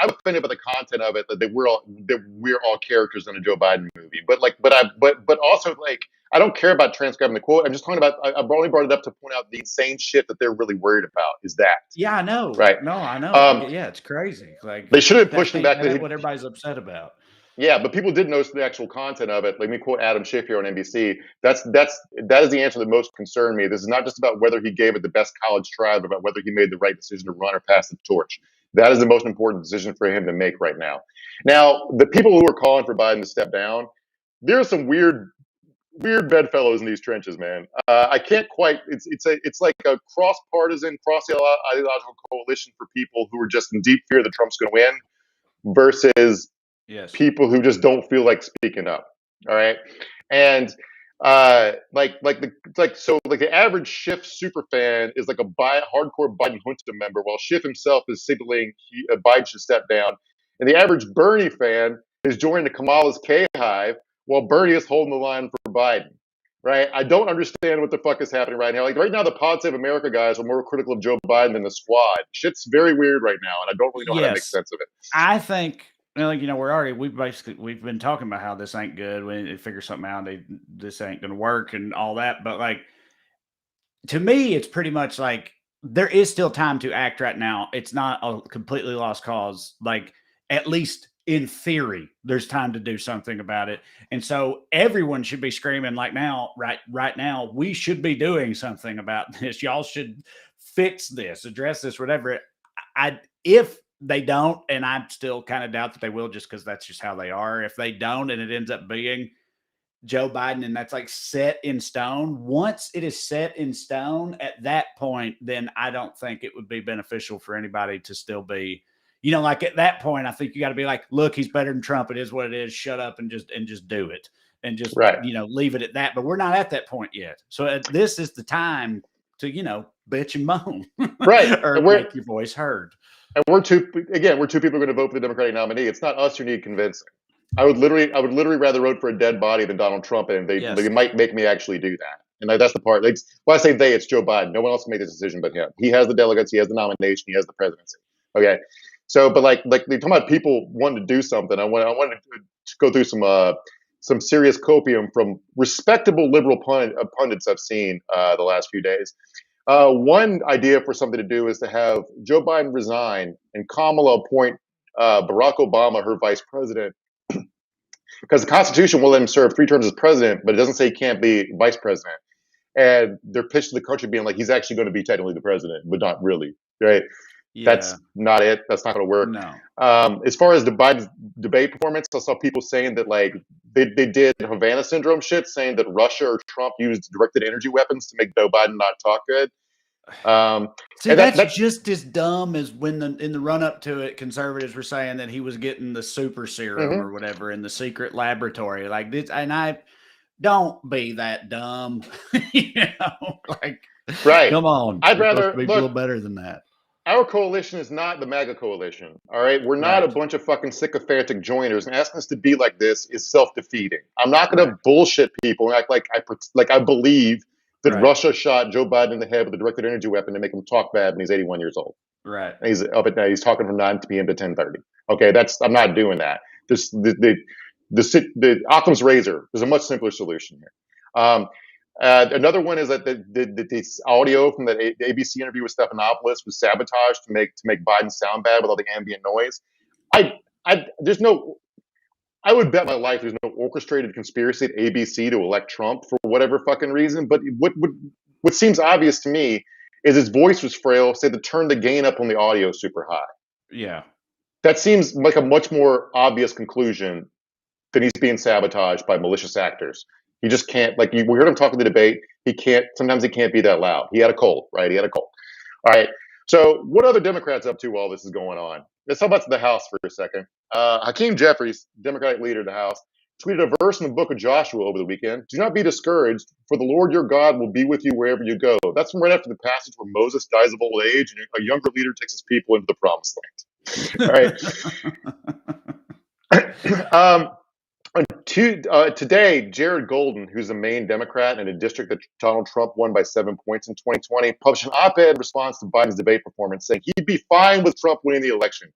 I'm offended by the content of it, that we're all characters in a Joe Biden movie. But also, like, I don't care about transcribing the quote. I'm just talking about, I've only brought it up to point out the insane shit that they're really worried about is that. Yeah, I know. Right. No, I know. Yeah, it's crazy. Like, they should have pushed him back. That's what everybody's upset about. Yeah, but people did notice the actual content of it. Let me quote Adam Schiff here on NBC. That is the answer that most concerned me. This is not just about whether he gave it the best college try, but about whether he made the right decision to run or pass the torch. That is the most important decision for him to make right now. Now, the people who are calling for Biden to step down, there are some weird bedfellows in these trenches, man. I can't quite. It's like a cross-partisan, cross-ideological coalition for people who are just in deep fear that Trump's going to win, versus people who just don't feel like speaking up. All right. And the average Schiff super fan is like a hardcore Biden junta member, while Schiff himself is signaling Biden should step down. And the average Bernie fan is joining the Kamala's K-hive, while Bernie is holding the line for Biden. Right? I don't understand what the fuck is happening right now. Like, right now, the Pod Save America guys are more critical of Joe Biden than the Squad. Shit's very weird right now, and I don't really know how to make sense of it. I think, we've been talking about how this ain't good. We need to figure something out. This ain't going to work and all that. But, like, to me, it's pretty much like there is still time to act right now. It's not a completely lost cause. Like, at least in theory, there's time to do something about it. And so everyone should be screaming like right now, we should be doing something about this. Y'all should fix this, address this, whatever. If they don't, and I still kind of doubt that they will, just because that's just how they are. If they don't, and it ends up being Joe Biden, and that's like set in stone, once it is set in stone at that point, then I don't think it would be beneficial for anybody to still be, like, at that point, I think you got to be like, look, he's better than Trump. It is what it is. Shut up and just do it, and just, leave it at that. But we're not at that point yet. So this is the time to, bitch and moan, right? Or make your voice heard. And we're two people going to vote for the Democratic nominee. It's not us who need convincing. I would literally rather vote for a dead body than Donald Trump, and they might make me actually do that. And that's the part. When I say they, it's Joe Biden. No one else can make this decision but him. He has the delegates. He has the nomination. He has the presidency. Okay. So, but like they're talking about people wanting to do something. I wanted to go through some serious copium from respectable liberal pundits I've seen the last few days. One idea for something to do is to have Joe Biden resign and Kamala appoint Barack Obama her vice president, because the Constitution will let him serve 3 terms as president, but it doesn't say he can't be vice president. And they're pitched to the country being like, he's actually going to be technically the president, but not really, right? Yeah. That's not it. That's not going to work. No. As far as the Biden debate performance, I saw people saying that, like, they did Havana syndrome shit, saying that Russia or Trump used directed energy weapons to make Joe Biden not talk good. See, that's just as dumb as when in the run up to it, conservatives were saying that he was getting the super serum or whatever in the secret laboratory. Like this, and I don't be that dumb, like, right. Come on. I'd rather be a little better than that. Our coalition is not the MAGA coalition. All right. We're not a bunch of fucking sycophantic joiners, and asking us to be like this is self-defeating. I'm not going to bullshit people and act like I believe that Russia shot Joe Biden in the head with a directed energy weapon to make him talk bad when he's 81 years old. Right. And he's up at night. He's talking from 9 p.m. to 10:30. Okay. I'm not doing that. The Occam's razor. There's a much simpler solution here. Another one is that this audio from the ABC interview with Stephanopoulos was sabotaged to make Biden sound bad with all the ambient noise. I would bet my life there's no orchestrated conspiracy at ABC to elect Trump for whatever fucking reason. But what seems obvious to me is his voice was frail, so they had to turn the gain up on the audio super high. Yeah. That seems like a much more obvious conclusion than he's being sabotaged by malicious actors. He just can't, we heard him talk in the debate. Sometimes he can't be that loud. He had a cold, right? All right. So, what other Democrats up to while this is going on? Let's talk about the House for a second. Hakeem Jeffries, Democratic leader of the House, tweeted a verse in the book of Joshua over the weekend. Do not be discouraged, for the Lord your God will be with you wherever you go. That's from right after the passage where Moses dies of old age and a younger leader takes his people into the promised land. All right. Today, Jared Golden, who's the main Democrat in a district that Donald Trump won by 7 points in 2020, published an op-ed in response to Biden's debate performance, saying he'd be fine with Trump winning the election.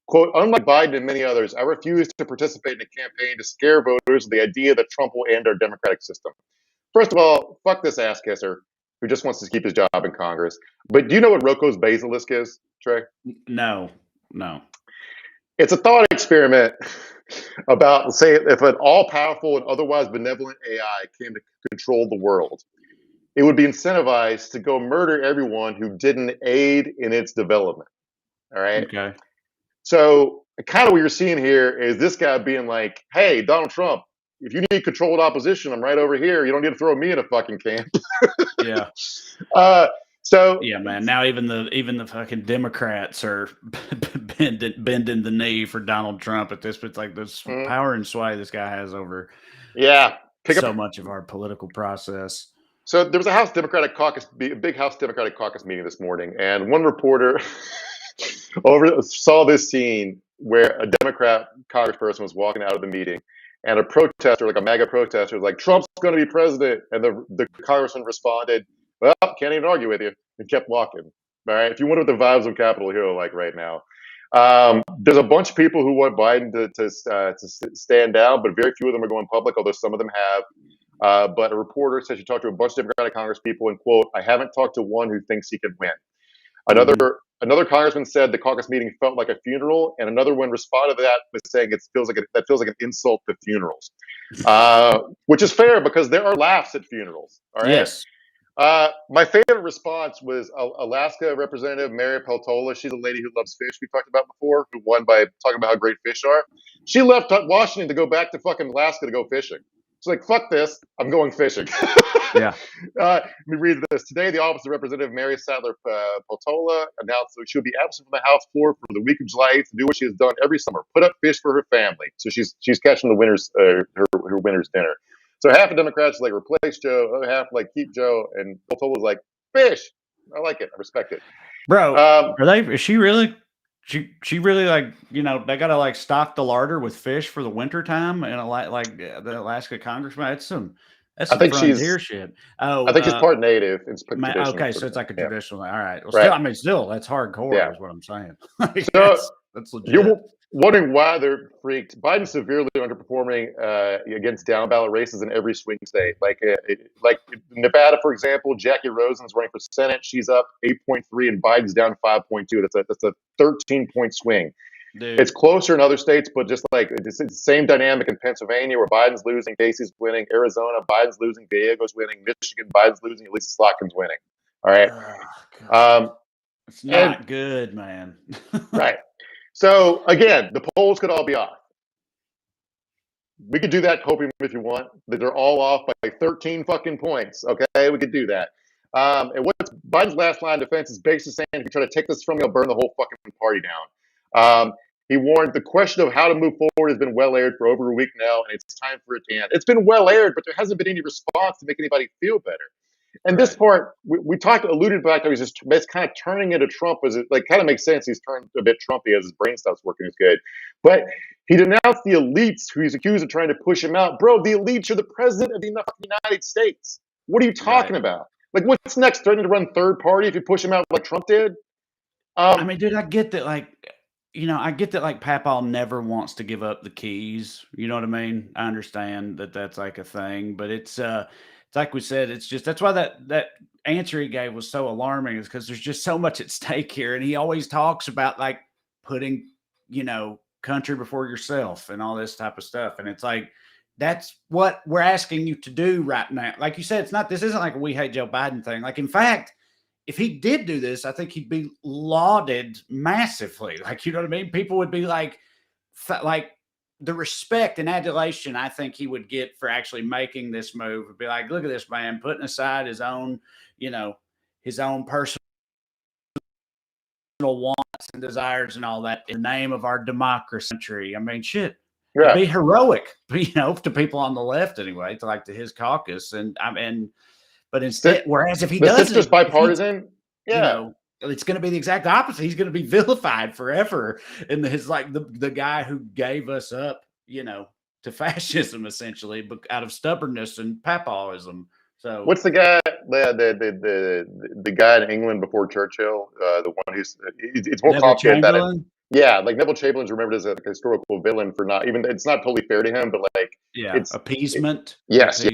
Quote, unlike Biden and many others, I refuse to participate in a campaign to scare voters with the idea that Trump will end our democratic system. First of all, fuck this ass kisser who just wants to keep his job in Congress. But do you know what Rocco's basilisk is, Trey? No. It's a thought experiment about, say, if an all-powerful and otherwise benevolent AI came to control the world, it would be incentivized to go murder everyone who didn't aid in its development. All right? Okay. So kind of what you're seeing here is this guy being like, hey, Donald Trump, if you need controlled opposition, I'm right over here. You don't need to throw me in a fucking camp. Yeah. So yeah, man. Now even the fucking Democrats are bending the knee for Donald Trump at this. It's like this power and sway this guy has over. Yeah, much of our political process. So there was a House Democratic Caucus, a big House Democratic Caucus meeting this morning, and one reporter saw this scene where a Democrat congressperson was walking out of the meeting, and a protester, like a MAGA protester, was like, "Trump's going to be president," and the congressman responded, "Well, can't even argue with you," and kept walking. All right, if you wonder what the vibes of Capitol Hill are like right now, there's a bunch of people who want Biden to stand down, but very few of them are going public, although some of them have. But a reporter said she talked to a bunch of Democratic congresspeople, and quote, "I haven't talked to one who thinks he could win." Another congressman said the caucus meeting felt like a funeral, and another one responded to that with saying that feels like an insult to funerals, which is fair because there are laughs at funerals. All right. Yes. My favorite response was Alaska Representative Mary Peltola. She's a lady who loves fish. We talked about before, who won by talking about how great fish are. She left Washington to go back to fucking Alaska to go fishing. She's like, fuck this, I'm going fishing. Yeah. Let me read this. Today, the Office of Representative Mary Sadler Peltola announced that she would be absent from the House floor for the week of July 8th to do what she has done every summer, put up fish for her family. So she's catching the winter's her winter's dinner. So half the Democrats like replace Joe, other half like keep Joe, and Peltola's like, fish. I like it. I respect it. Bro, is she really? She really, like, you know, they got to like stock the larder with fish for the winter time, and like the Alaska congressman. That's some frontier shit. Oh, I think she's part native. It's okay, so it's like a traditional. All right. Well, right. Still, that's hardcore, is what I'm saying. So that's legit. You're wondering why they're freaked. Biden's severely underperforming against down ballot races in every swing state. Like Nevada, for example, Jackie Rosen's running for Senate. She's up 8.3, and Biden's down 5.2. That's a 13-point swing. Dude. It's closer in other states, but just like it's the same dynamic in Pennsylvania, where Biden's losing, Casey's winning. Arizona, Biden's losing, Diego's winning. Michigan, Biden's losing, Lisa Slotkin's winning. All right. It's not good, man. Right. So again, the polls could all be off. We could do that hoping if you want that they're all off by 13 fucking points. Okay, we could do that. And what's Biden's last line of defense is basically saying, if you try to take this from me, I'll burn the whole fucking party down. He warned the question of how to move forward has been well aired for over a week now, and it's time for it to end. It's been well aired, but there hasn't been any response to make anybody feel better. And this part, we alluded back to, it's kind of turning into Trump, as it like kind of makes sense. He's turned a bit Trumpy as his brain stops working as good. But he denounced the elites who he's accused of trying to push him out. Bro, the elites are the president of the United States. What are you talking about? Like, what's next? Threatening to run third party if you push him out like Trump did? I mean, dude, I get that, like, you know, I get that, like, Papal never wants to give up the keys. You know what I mean? I understand that that's like a thing, but it's like we said, it's just, that's why that answer he gave was so alarming, is because there's just so much at stake here. And he always talks about like putting, you know, country before yourself and all this type of stuff. And it's like, that's what we're asking you to do right now. Like you said, this isn't like a we hate Joe Biden thing. Like, in fact, if he did do this, I think he'd be lauded massively. Like, you know what I mean? People would be like the respect and adulation I think he would get for actually making this move would be like, look at this man putting aside his own, you know, his own personal wants and desires and all that in the name of our democracy. I mean, shit. Yeah. Be heroic, to people on the left anyway, to his caucus, but instead, whereas if he doesn't, it's just bipartisan, it's going to be the exact opposite. He's going to be vilified forever, and the guy who gave us up, to fascism essentially, but out of stubbornness and papawism. So what's the guy, the guy in England before Churchill, the one who's it's more complicated than that. Yeah, like Neville Chamberlain's remembered as a historical villain for it's not totally fair to him, but it's appeasement. Yes.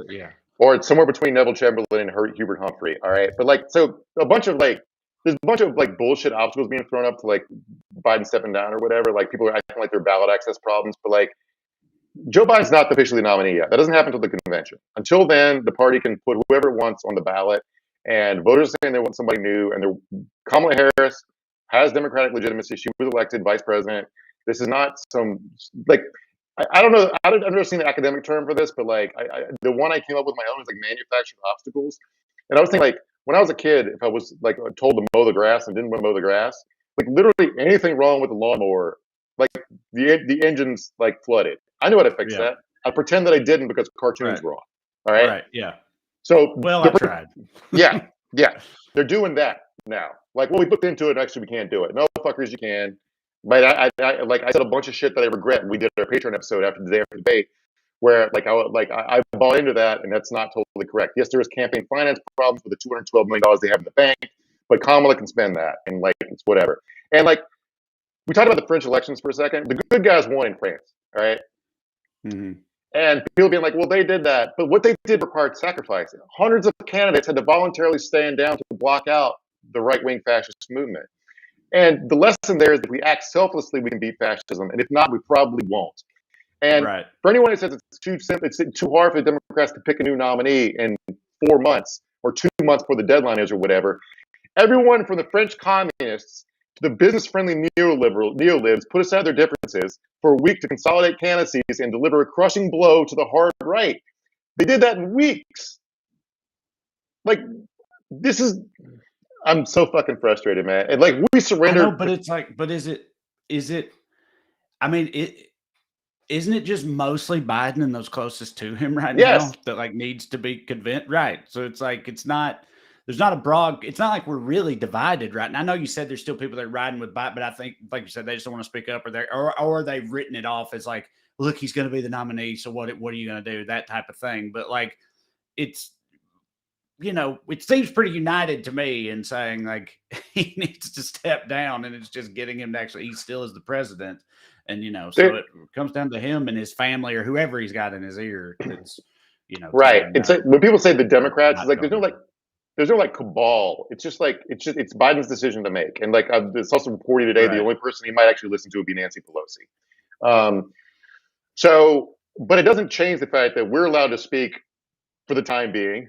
Yeah. Or it's somewhere between Neville Chamberlain and Hubert Humphrey. All right, but so there's a bunch of bullshit obstacles being thrown up to Biden stepping down or whatever. Like people are acting like they're ballot access problems, but Joe Biden's not officially the nominee yet. That doesn't happen until the convention. Until then, the party can put whoever it wants on the ballot, and voters are saying they want somebody new. And Kamala Harris has Democratic legitimacy. She was elected vice president. This is not some I don't know. I've never seen the academic term for this, but the one I came up with my own is manufactured obstacles. And I was thinking when I was a kid, if I was told to mow the grass and didn't want to mow the grass, literally anything wrong with the lawnmower, the engine's flooded. I knew how to fix that. I pretend that I didn't because cartoons were on. All right. Right. Yeah. So I tried. Yeah. They're doing that now. We looked into it. Actually, we can't do it. No, fuckers, you can. But I said a bunch of shit that I regret. We did our Patreon episode after the day after debate, where I bought into that, and that's not totally correct. Yes, there is campaign finance problems with the $212 million they have in the bank, but Kamala can spend that, and it's whatever. And we talked about the French elections for a second. The good guys won in France, all right? Mm-hmm. And people being well, they did that, but what they did required sacrifice. Hundreds of candidates had to voluntarily stand down to block out the right-wing fascist movement. And the lesson there is that if we act selflessly, we can beat fascism. And if not, we probably won't. And for anyone who says it's too simple, it's too hard for the Democrats to pick a new nominee in 4 months or 2 months before the deadline is or whatever, everyone from the French communists to the business-friendly neolibs put aside their differences for a week to consolidate candidacies and deliver a crushing blow to the hard right. They did that in weeks. This is... I'm so fucking frustrated, man. And we surrendered. I know, but it's but is it? I mean, isn't it just mostly Biden and those closest to him right now that needs to be convinced? Right. So it's it's not. There's not a broad. It's not like we're really divided right now. I know you said there's still people that are riding with Biden, but I think, like you said, they just don't want to speak up, or they've written it off as look, he's going to be the nominee. So what are you going to do? That type of thing. But it's. It seems pretty united to me in saying he needs to step down, and it's just getting him to he still is the president. And, so it comes down to him and his family or whoever he's got in his ear. That's, right. It's when people say the Democrats, there's no cabal. It's just it's Biden's decision to make. And it's also reported today, the only person he might actually listen to would be Nancy Pelosi. But it doesn't change the fact that we're allowed to speak for the time being.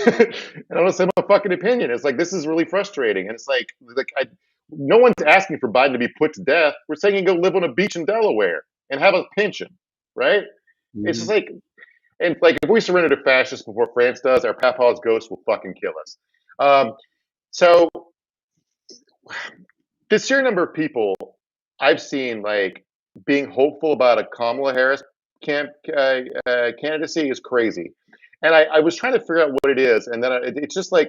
And I don't say my fucking opinion. It's this is really frustrating, and it's no one's asking for Biden to be put to death. We're saying he can go live on a beach in Delaware and have a pension, right? Mm-hmm. It's just and if we surrender to fascists before France does, our papa's ghost will fucking kill us. So the sheer number of people I've seen being hopeful about a Kamala Harris candidacy is crazy. And I was trying to figure out what it is. And then it's just a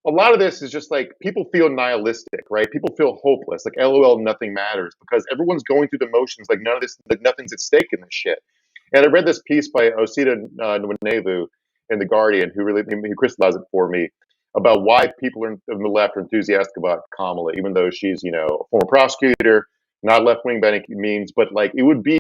lot of this is just people feel nihilistic, right? People feel hopeless, LOL, nothing matters, because everyone's going through the motions, none of this, nothing's at stake in this shit. And I read this piece by Osita Nwanevu in The Guardian, who crystallized it for me, about why people on the left are enthusiastic about Kamala, even though she's, a former prosecutor, not left-wing by any means, but it would be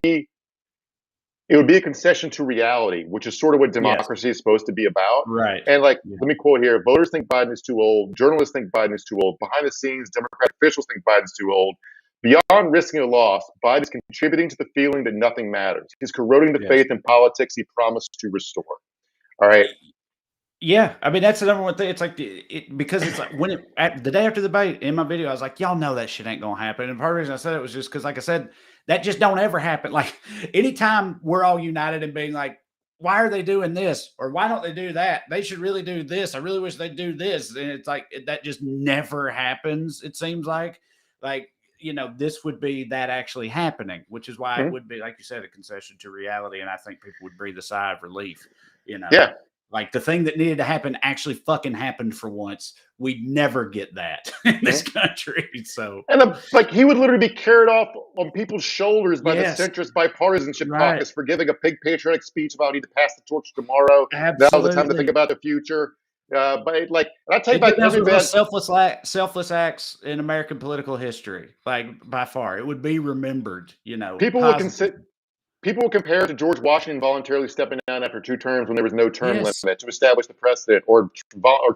a concession to reality, which is sort of what democracy is supposed to be about. Right. And let me quote here: voters think Biden is too old. Journalists think Biden is too old. Behind the scenes, Democratic officials think Biden's too old. Beyond risking a loss, Biden is contributing to the feeling that nothing matters. He's corroding the faith in politics he promised to restore. All right. Yeah, I mean that's the number one thing. It's because it's when the day after the debate in my video, I was y'all know that shit ain't gonna happen. And part of the reason I said it was just because, like I said, that just don't ever happen. Anytime we're all united and being why are they doing this? Or why don't they do that? They should really do this. I really wish they'd do this. And it's like, that just never happens. It seems like, this would be that actually happening, which is why it would be, like you said, a concession to reality. And I think people would breathe a sigh of relief, Yeah. Like the thing that needed to happen actually fucking happened for once. We never get that in this country. So, and he would literally be carried off on people's shoulders by the centrist bipartisanship caucus for giving a big patriotic speech about need to pass the torch tomorrow. Absolutely. Now's the time to think about the future. But I'll tell you about every bad selfless acts in American political history, by far. It would be remembered. People will compare it to George Washington voluntarily stepping down after 2 terms when there was no term limit to establish the precedent, or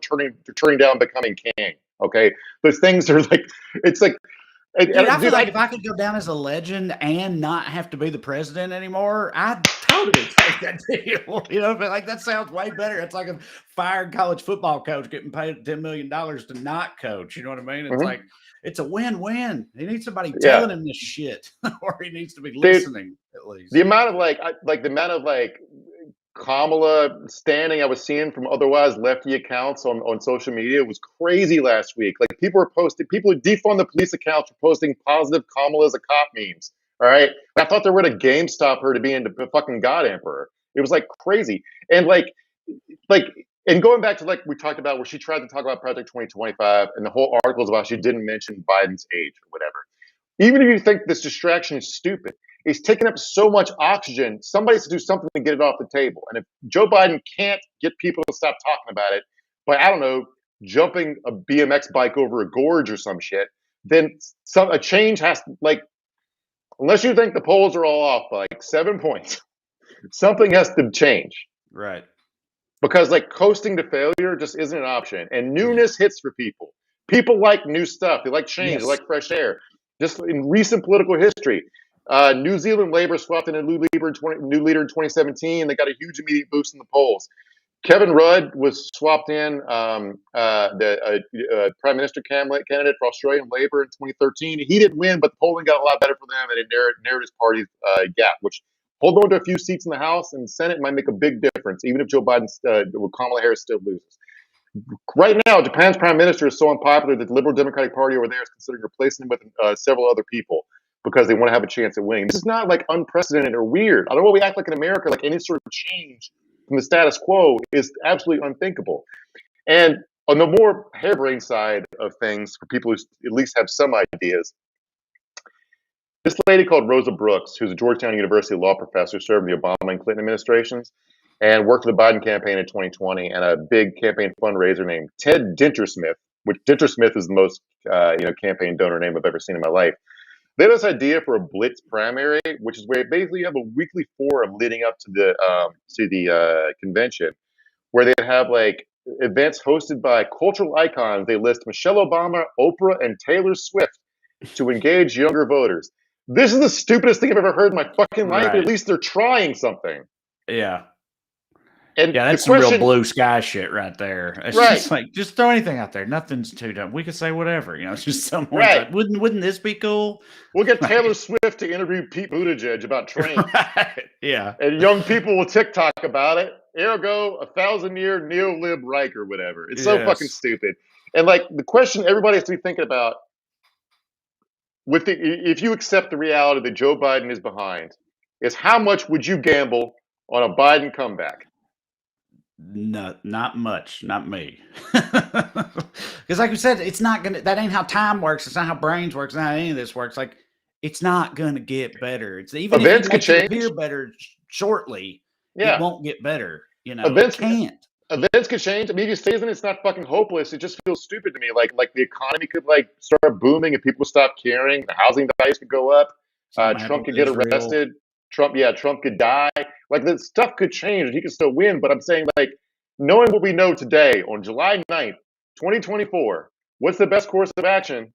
turning down becoming king. Okay, those things are it's like. Dude, I feel like if I could go down as a legend and not have to be the president anymore, I'd totally take that deal. But that sounds way better. It's like a fired college football coach getting paid $10 million to not coach. You know what I mean? It's like, it's a win-win. He needs somebody telling him this shit, or he needs to be listening at least. The amount of Kamala standing I was seeing from otherwise lefty accounts on social media was crazy last week. People who defund the police accounts were posting positive Kamala as a cop memes. All right. I thought they were going to GameStop her to be into fucking God Emperor. It was crazy. And and going back to we talked about where she tried to talk about Project 2025 and the whole article is about she didn't mention Biden's age or whatever. Even if you think this distraction is stupid, it's taking up so much oxygen. Somebody has to do something to get it off the table. And if Joe Biden can't get people to stop talking about it by, I don't know, jumping a BMX bike over a gorge or some shit, then a change has to, unless you think the polls are all off by 7 points, something has to change. Right. Because coasting to failure just isn't an option. And newness hits for people. People like new stuff. They like change. They like fresh air. Just in recent political history, New Zealand Labour swapped in a new leader in 2017. They got a huge immediate boost in the polls. Kevin Rudd was swapped in the Prime Minister candidate for Australian Labour in 2013. He didn't win, but the polling got a lot better for them, and it narrowed his party's gap, which hold on to a few seats in the House and Senate might make a big difference, even if Kamala Harris still loses. Right now, Japan's prime minister is so unpopular that the Liberal Democratic Party over there is considering replacing him with several other people because they want to have a chance at winning. This is not unprecedented or weird. I don't know what we act like in America, any sort of change from the status quo is absolutely unthinkable. And on the more harebrained side of things, for people who at least have some ideas, this lady called Rosa Brooks, who's a Georgetown University law professor, served in the Obama and Clinton administrations, and worked for the Biden campaign in 2020, and a big campaign fundraiser named Ted Dintersmith, which Dintersmith is the most campaign donor name I've ever seen in my life. They had this idea for a blitz primary, which is where basically you have a weekly forum leading up to the convention, where they'd have events hosted by cultural icons. They list Michelle Obama, Oprah, and Taylor Swift to engage younger voters. This is the stupidest thing I've ever heard in my fucking life. But at least they're trying something. Yeah. And that's some real blue sky shit right there. It's right. Just throw anything out there. Nothing's too dumb. We could say whatever. It's just someone. Right. Wouldn't this be cool? We'll get Taylor Swift to interview Pete Buttigieg about trains. Right. Yeah. And young people will TikTok about it. Ergo, 1,000-year neolib Reich or whatever. It's so fucking stupid. And the question everybody has to be thinking about, if you accept the reality that Joe Biden is behind, is how much would you gamble on a Biden comeback? No, not much. Not me. Because like we said, it's not going to, that ain't how time works. It's not how brains works. It's not how any of this works. It's not going to get better. It's even events if could change. Appear better shortly. It won't get better. Events it can't. Events could change. I mean, if you say it's not fucking hopeless. It just feels stupid to me. Like the economy could start booming if people stop caring. The housing values could go up. Trump could get arrested. Trump could die. The stuff could change and he could still win. But I'm saying, knowing what we know today on July 9th, 2024, what's the best course of action?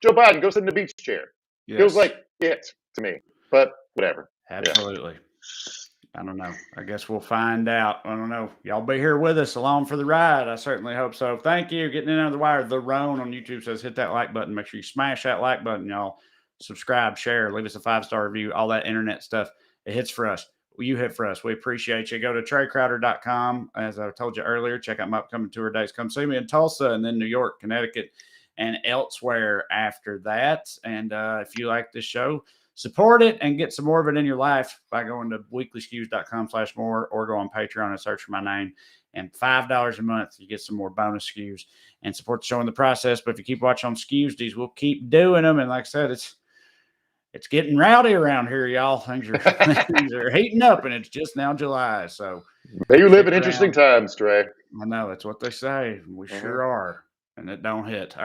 Joe Biden, go sit in the beach chair. Yes. Feels like it to me. But whatever. Absolutely. Yeah. I don't know. I guess we'll find out. I don't know. Y'all be here with us along for the ride. I certainly hope so. Thank you. Getting in under the wire. The Roan on YouTube says hit that like button. Make sure you smash that like button, y'all. Subscribe, share, leave us a 5-star review, all that internet stuff. It hits for us. you hit for us. We appreciate you. Go to TreyCrowder.com. As I told you earlier, check out my upcoming tour dates. Come see me in Tulsa and then New York, Connecticut, and elsewhere after that. And if you like this show, support it and get some more of it in your life by going to weeklyskews.com/more or go on Patreon and search for my name. And $5 a month, you get some more bonus skews and support the show in the process. But if you keep watching on Skews, we'll keep doing them. And like I said, it's getting rowdy around here, y'all. Things are heating up, and it's just now July. So May you live in interesting times, Trey. I know that's what they say. We sure are, and it don't hit. All right.